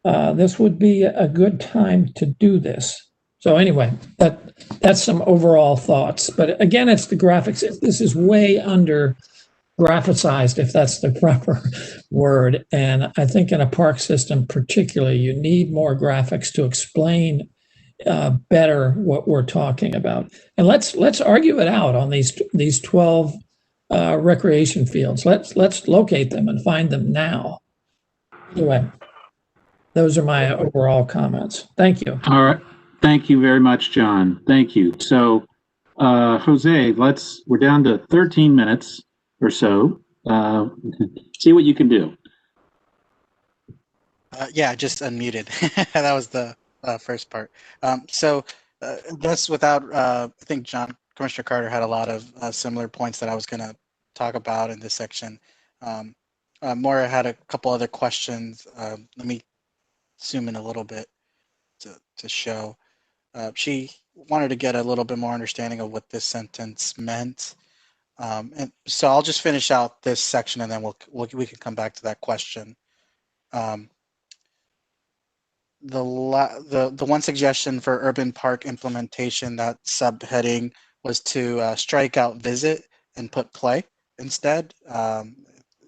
This would be a good time to do this. So anyway, that's some overall thoughts. But again, it's the graphics. This is way under graphicized, if that's the proper word. And I think in a park system particularly, you need more graphics to explain better what we're talking about. And let's argue it out on these 12 recreation fields. Let's locate them and find them now. Anyway, those are my overall comments. Thank you. All right. Thank you very much, John. Thank you. So, Jose, we're down to 13 minutes or so. See what you can do. Yeah, just unmuted. That was the first part. That's without, I think Commissioner Carter had a lot of similar points that I was going to talk about in this section. Maura had a couple other questions. Let me zoom in a little bit to show. She wanted to get a little bit more understanding of what this sentence meant. And so I'll just finish out this section and then we can come back to that question. The one suggestion for urban park implementation, that subheading was to strike out visit and put play instead.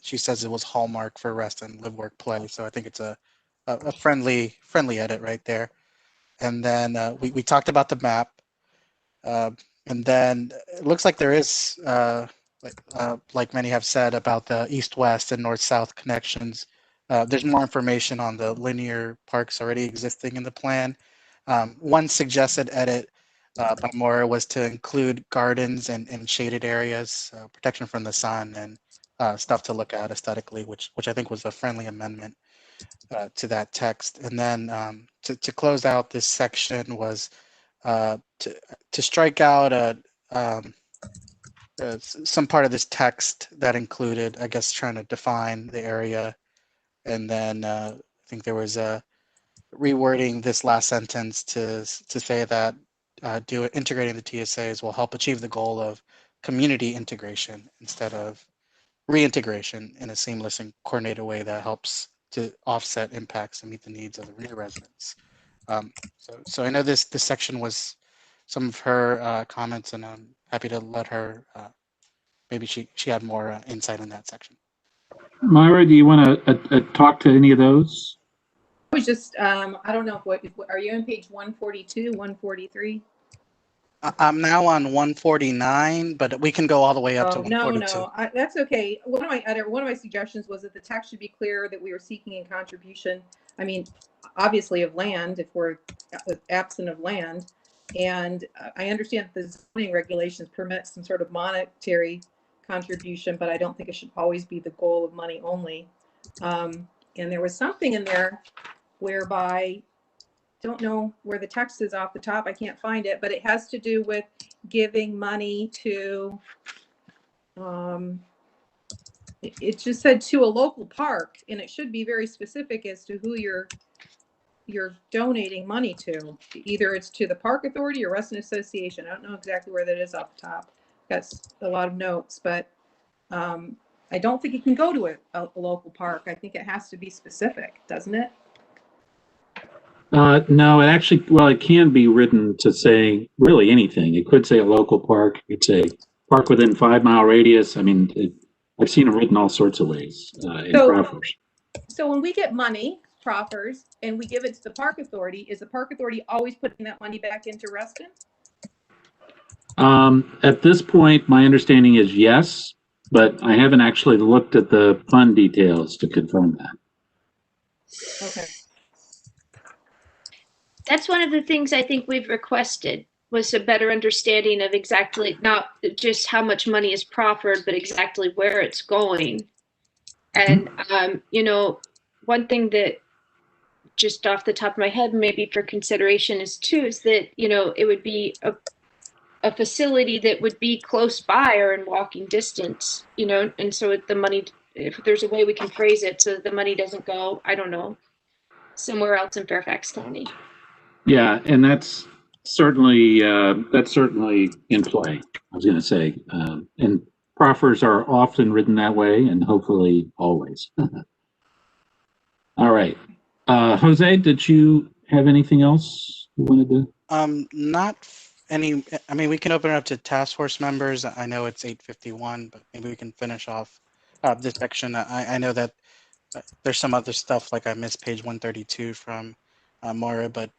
She says it was hallmark for Reston, live, work, play. So I think it's a friendly edit right there. And then we talked about the map. And then it looks like there is, like many have said, about the east-west and north-south connections. There's more information on the linear parks already existing in the plan. One suggested edit by Maura was to include gardens and shaded areas, protection from the sun, and stuff to look at aesthetically, which I think was a friendly amendment to that text. And then to close out this section was to strike out some part of this text that included, I guess, trying to define the area. And then I think there was a rewording this last sentence to say that integrating the TSAs will help achieve the goal of community integration instead of reintegration in a seamless and coordinated way that helps to offset impacts and meet the needs of the rear residents. So I know this section was some of her comments, and I'm happy to let her, maybe she had more insight in that section. Myra, do you want to talk to any of those? I was just, I don't know, are you on page 142, 143? I'm now on 149, but we can go all the way up to 142. No, that's okay. One of my suggestions was that the text should be clear that we are seeking a contribution. I mean, obviously of land, if we're absent of land, And I understand that the zoning regulations permit some sort of monetary contribution, but I don't think it should always be the goal of money only. And there was something in there whereby, don't know where the text is off the top, I can't find it, but it has to do with giving money to, it just said to a local park, and it should be very specific as to who you're donating money to. Either it's to the park authority or Reston Association. I don't know exactly where that is off the top. Got a lot of notes, but I don't think it can go to a local park. I think it has to be specific, doesn't it? No, it actually, well, it can be written to say really anything. It could say a local park. It could say park within 5-mile radius. I mean, I've seen it written all sorts of ways in proffers. So when we get money, proffers, and we give it to the park authority, is the park authority always putting that money back into Reston? At this point, my understanding is yes, but I haven't actually looked at the fund details to confirm that. Okay. That's one of the things I think we've requested, was a better understanding of exactly not just how much money is proffered, but exactly where it's going. And, you know, one thing that just off the top of my head, maybe for consideration is that, you know, it would be a facility that would be close by or in walking distance, you know, and so the money, if there's a way we can phrase it so that the money doesn't go, I don't know, somewhere else in Fairfax County. Yeah, and that's certainly in play. I was going to say, and proffers are often written that way, and hopefully always. All right, Jose, did you have anything else you wanted to? Not any. I mean, we can open it up to task force members. I know it's 8:51, but maybe we can finish off this section. I know that there's some other stuff, like I missed page 132 from Moira, but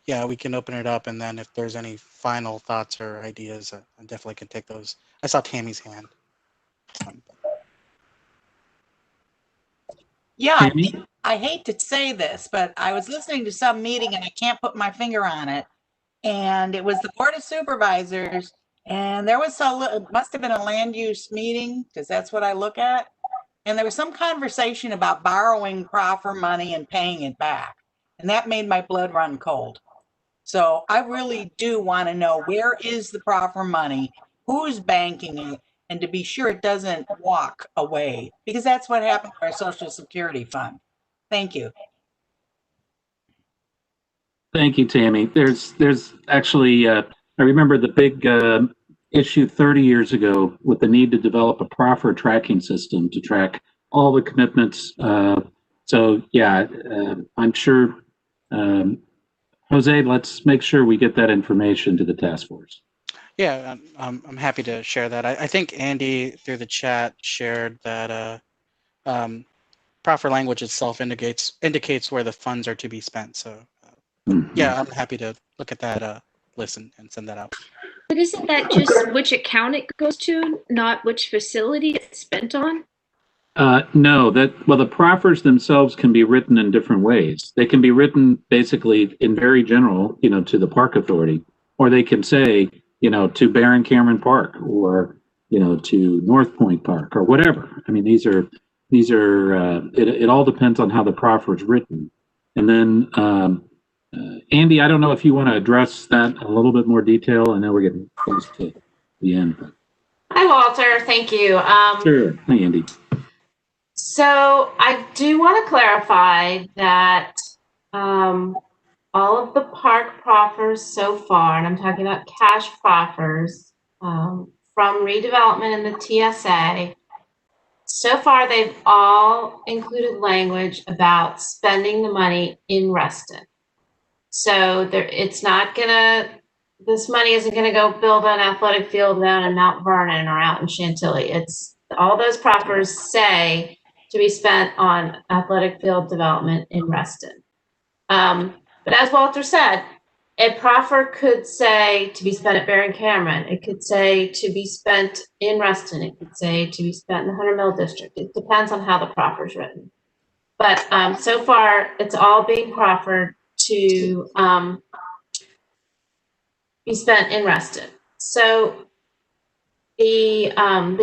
yeah, we can open it up, and then if there's any final thoughts or ideas, I definitely can take those. I saw Tammy's hand. Yeah, I hate to say this, but I was listening to some meeting and I can't put my finger on it. And it was the Board of Supervisors, and there was must have been a land use meeting, because that's what I look at. And there was some conversation about borrowing proffer money and paying it back. And that made my blood run cold. So I really do want to know, where is the proffer money? Who's banking it? And to be sure it doesn't walk away, because that's what happened to our Social Security fund. Thank you. Thank you, Tammy. There's actually, I remember the big issue 30 years ago with the need to develop a proffer tracking system to track all the commitments. So yeah, I'm sure, Jose, let's make sure we get that information to the task force. Yeah, I'm happy to share that. I think Andy through the chat shared that proffer language itself indicates where the funds are to be spent. So yeah, I'm happy to look at that list and send that out. But isn't that just which account it goes to, not which facility it's spent on? No, the proffers themselves can be written in different ways. They can be written basically in very general, you know, to the park authority, or they can say, you know, to Barron Cameron Park, or, you know, to North Point Park, or whatever. I mean, these are it all depends on how the proffer is written. And then, Andy, I don't know if you want to address that in a little bit more detail. I know we're getting close to the end. But... Hi, Walter. Thank you. Sure. Hi, Andy. So I do want to clarify that all of the park proffers so far, and I'm talking about cash proffers from redevelopment and the TSA, so far they've all included language about spending the money in Reston. So it's not gonna, this money isn't gonna go build an athletic field down in Mount Vernon or out in Chantilly. It's all those proffers say to be spent on athletic field development in Reston. But as Walter said, a proffer could say to be spent at Barron Cameron. It could say to be spent in Reston. It could say to be spent in the 100 Mill District. It depends on how the proffer is written. But so far, it's all being proffered to be spent in Reston. So the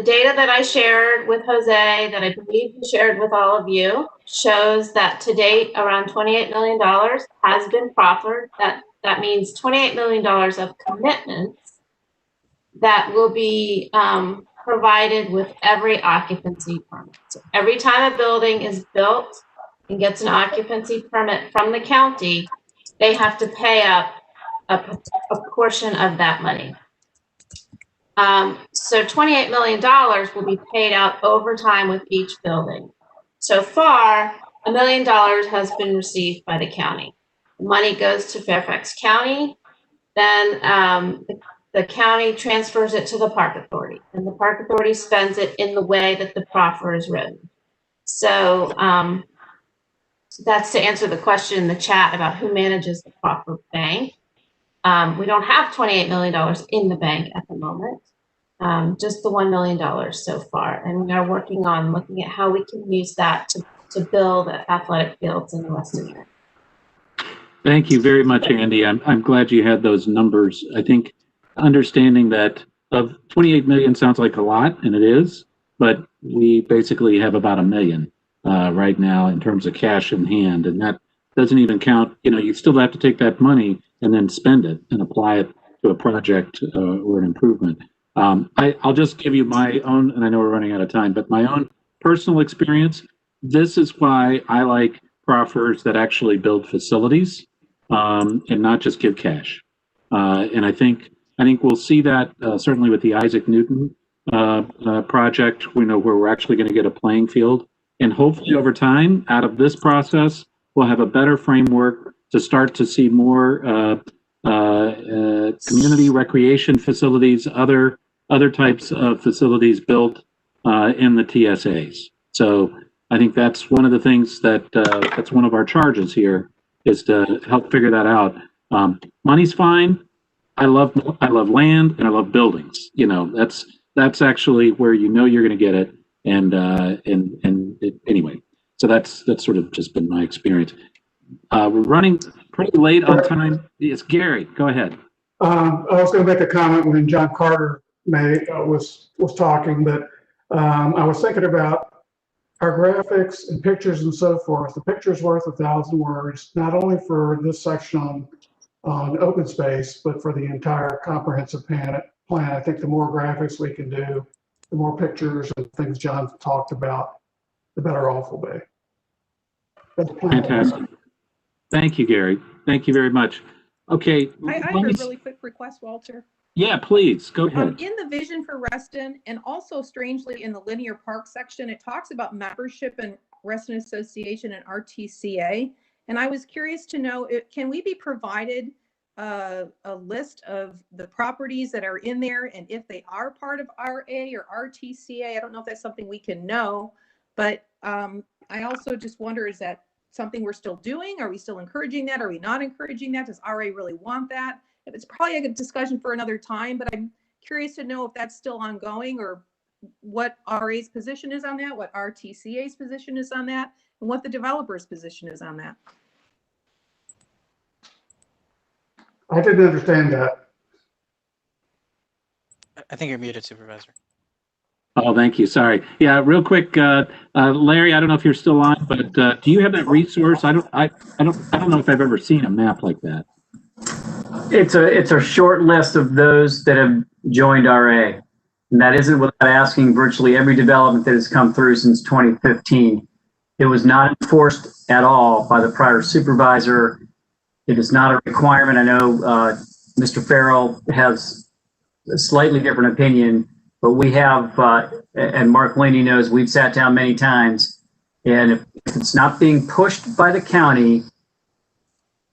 data that I shared with Jose, that I believe he shared with all of you, shows that to date around $28 million has been proffered. That means $28 million of commitments that will be provided with every occupancy permit. So every time a building is built and gets an occupancy permit from the county, they have to pay up a portion of that money. So $28 million will be paid out over time with each building. So far, $1 million has been received by the county. The money goes to Fairfax County, then the county transfers it to the Park Authority, and the Park Authority spends it in the way that the proffer is written. So that's to answer the question in the chat about who manages the proffer bank. We don't have $28 million in the bank at the moment, just the $1 million so far. And we are working on looking at how we can use that to build athletic fields in the Western area. Thank you very much, Andy. I'm glad you had those numbers. I think understanding that of 28 million sounds like a lot, and it is, but we basically have about $1 million right now in terms of cash in hand, and that doesn't even count. You know, you still have to take that money and then spend it and apply it to a project or an improvement. I'll just give you my own, and I know we're running out of time, but my own personal experience. This is why I like proffers that actually build facilities and not just give cash. And I think we'll see that certainly with the Isaac Newton project. We know where we're actually going to get a playing field, and hopefully over time, out of this process, we'll have a better framework to start to see more community recreation facilities, other types of facilities built in the TSAs. So I think that's one of the things that's one of our charges here, is to help figure that out. Money's fine. I love land and I love buildings. You know, that's actually where you know you're going to get it. Anyway, so that's sort of just been my experience. We're running pretty late on time. It's Gary. Go ahead. I was going to make a comment when John Carter was talking, but I was thinking about our graphics and pictures and so forth. The picture's worth 1,000 words, not only for this section on open space, but for the entire comprehensive plan. I think the more graphics we can do, the more pictures and things John talked about, the better off we'll be. Fantastic. Thank you, Gary. Thank you very much. Okay. I have a really quick request, Walter. Yeah, please, go ahead. In the vision for Reston, and also strangely in the linear park section, it talks about membership in Reston Association and RTCA. And I was curious to know, can we be provided a list of the properties that are in there, and if they are part of RA or RTCA? I don't know if that's something we can know, but I also just wonder, is that something we're still doing? Are we still encouraging that? Are we not encouraging that? Does RA really want that? It's probably a good discussion for another time, but I'm curious to know if that's still ongoing, or what RA's position is on that, what RTCA's position is on that, and what the developer's position is on that. I didn't understand that. I think you're muted, Supervisor. Oh, thank you. Sorry. Yeah, real quick, Larry, I don't know if you're still on, but do you have that resource? I don't know if I've ever seen a map like that. It's a short list of those that have joined RA. And that isn't without asking virtually every development that has come through since 2015. It was not enforced at all by the prior supervisor. It is not a requirement. I know Mr. Farrell has a slightly different opinion, but we have, and Mark Laney knows, we've sat down many times, and if it's not being pushed by the county,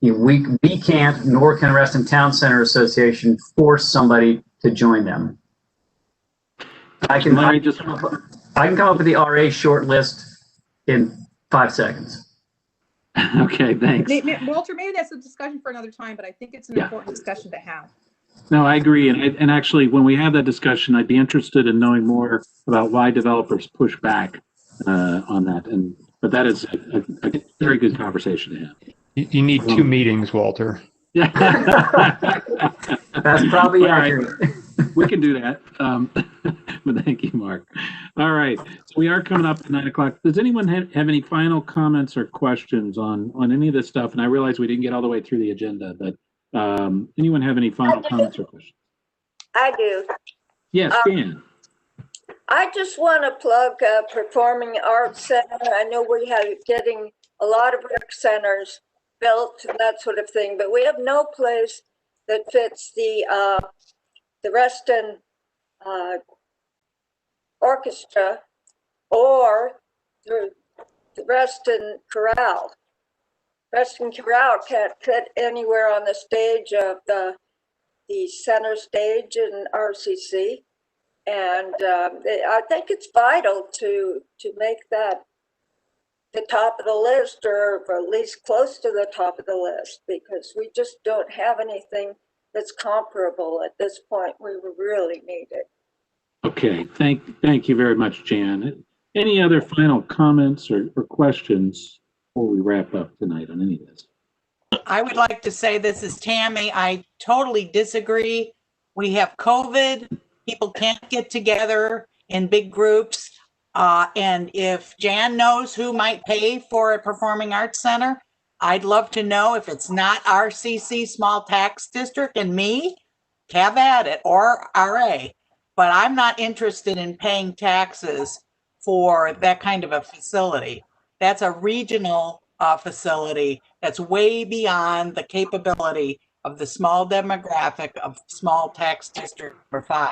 we can't, nor can Reston Town Center Association, force somebody to join them. I can come up with the RA short list in 5 seconds. Okay, thanks. Walter, maybe that's a discussion for another time, but I think it's an important discussion to have. No, I agree. And actually, when we have that discussion, I'd be interested in knowing more about why developers push back on that. But that is a very good conversation to have. You need 2 meetings, Walter. Yeah. That's probably All right. accurate. We can do that. But thank you, Mark. All right. So we are coming up at 9 o'clock. Does anyone have any final comments or questions on any of this stuff? And I realize we didn't get all the way through the agenda, but anyone have any final comments or questions? I do. Yes, Dan. I just want to plug Performing Arts Center. I know we have getting a lot of rec centers built and that sort of thing, but we have no place that fits the Reston Orchestra or the Reston Chorale. Reston Chorale can't fit anywhere on the stage of the center stage in RCC. And I think it's vital to make that the top of the list, or at least close to the top of the list, because we just don't have anything that's comparable at this point. We really need it. Okay, thank you very much, Jan. Any other final comments or questions before we wrap up tonight on any of this? I would like to say, this is Tammy. I totally disagree. We have COVID. People can't get together in big groups. And if Jan knows who might pay for a performing arts center, I'd love to know. If it's not RCC small tax district and me, have at it, or RA. But I'm not interested in paying taxes for that kind of a facility. That's a regional facility that's way beyond the capability of the small demographic of small tax district number 5.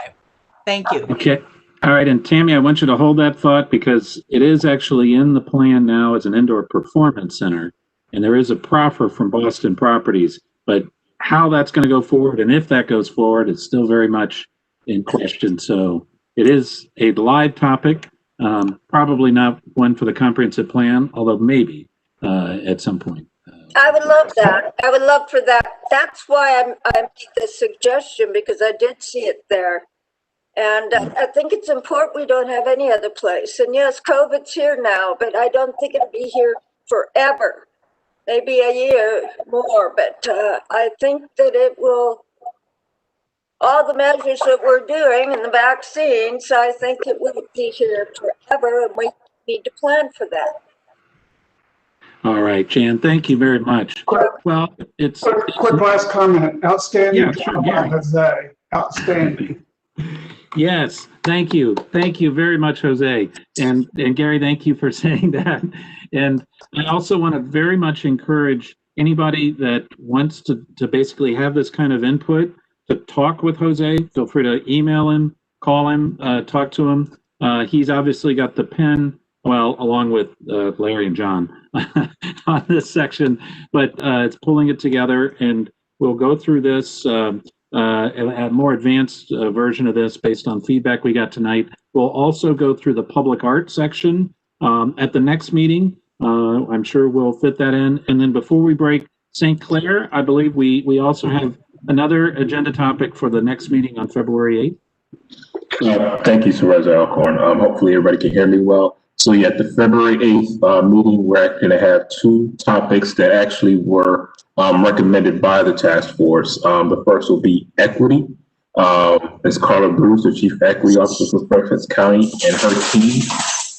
Thank you. Okay. All right. And Tammy, I want you to hold that thought, because it is actually in the plan now as an indoor performance center. And there is a proffer from Boston Properties, but how that's going to go forward and if that goes forward is still very much in question. So it is a live topic, probably not one for the comprehensive plan, although maybe at some point. I would love that. I would love for that. That's why I made this suggestion, because I did see it there. And I think it's important we don't have any other place. And yes, COVID's here now, but I don't think it'll be here forever. Maybe a year more, but I think that it will, all the measures that we're doing and the vaccines, I think it will be here forever, and we need to plan for that. All right, Jan, thank you very much. Well, it's quick last comment. Outstanding. Yeah, sure, Gary. Jose. Outstanding. Yes, thank you. Thank you very much, Jose. And Gary, thank you for saying that. And I also want to very much encourage anybody that wants to basically have this kind of input to talk with Jose. Feel free to email him, call him, talk to him. He's obviously got the pen, well, along with Larry and John on this section, but it's pulling it together, and we'll go through this. A more advanced version of this based on feedback we got tonight. We'll also go through the public art section at the next meeting. I'm sure we'll fit that in. And then before we break, St. Clair, I believe we also have another agenda topic for the next meeting on February 8th. Thank you, Supervisor Alcorn. Hopefully everybody can hear me well. So yeah, at the February 8th meeting, we're going to have 2 topics that actually were recommended by the task force. The first will be equity. Ms. Carla Bruce, the Chief Equity Officer for Fairfax County, and her team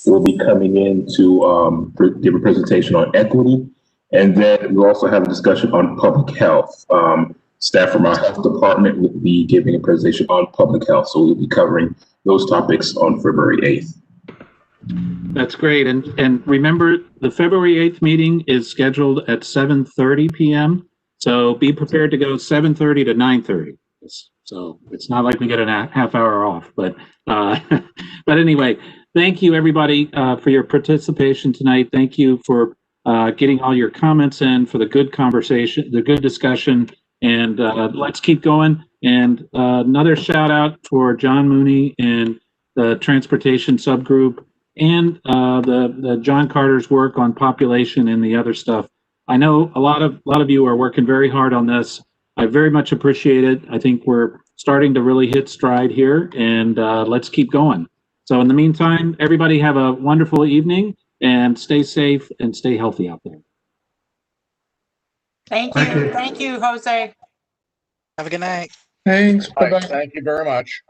will be coming in to give a presentation on equity. And then we'll also have a discussion on public health. Staff from our health department will be giving a presentation on public health. So we'll be covering those topics on February 8th. That's great. And remember, the February 8th meeting is scheduled at 7:30 p.m. So be prepared to go 7:30 to 9:30. So it's not like we get a half hour off, but anyway, thank you everybody for your participation tonight. Thank you for getting all your comments in, for the good conversation, the good discussion, and let's keep going. And another shout out for John Mooney and the transportation subgroup, and the John Carter's work on population and the other stuff. I know a lot of you are working very hard on this. I very much appreciate it. I think we're starting to really hit stride here, and let's keep going. So in the meantime, everybody have a wonderful evening, and stay safe and stay healthy out there. Thank Thank you. you. Thank you, Jose. Have a good night. Thanks. All right, Bye-bye. thank you very much.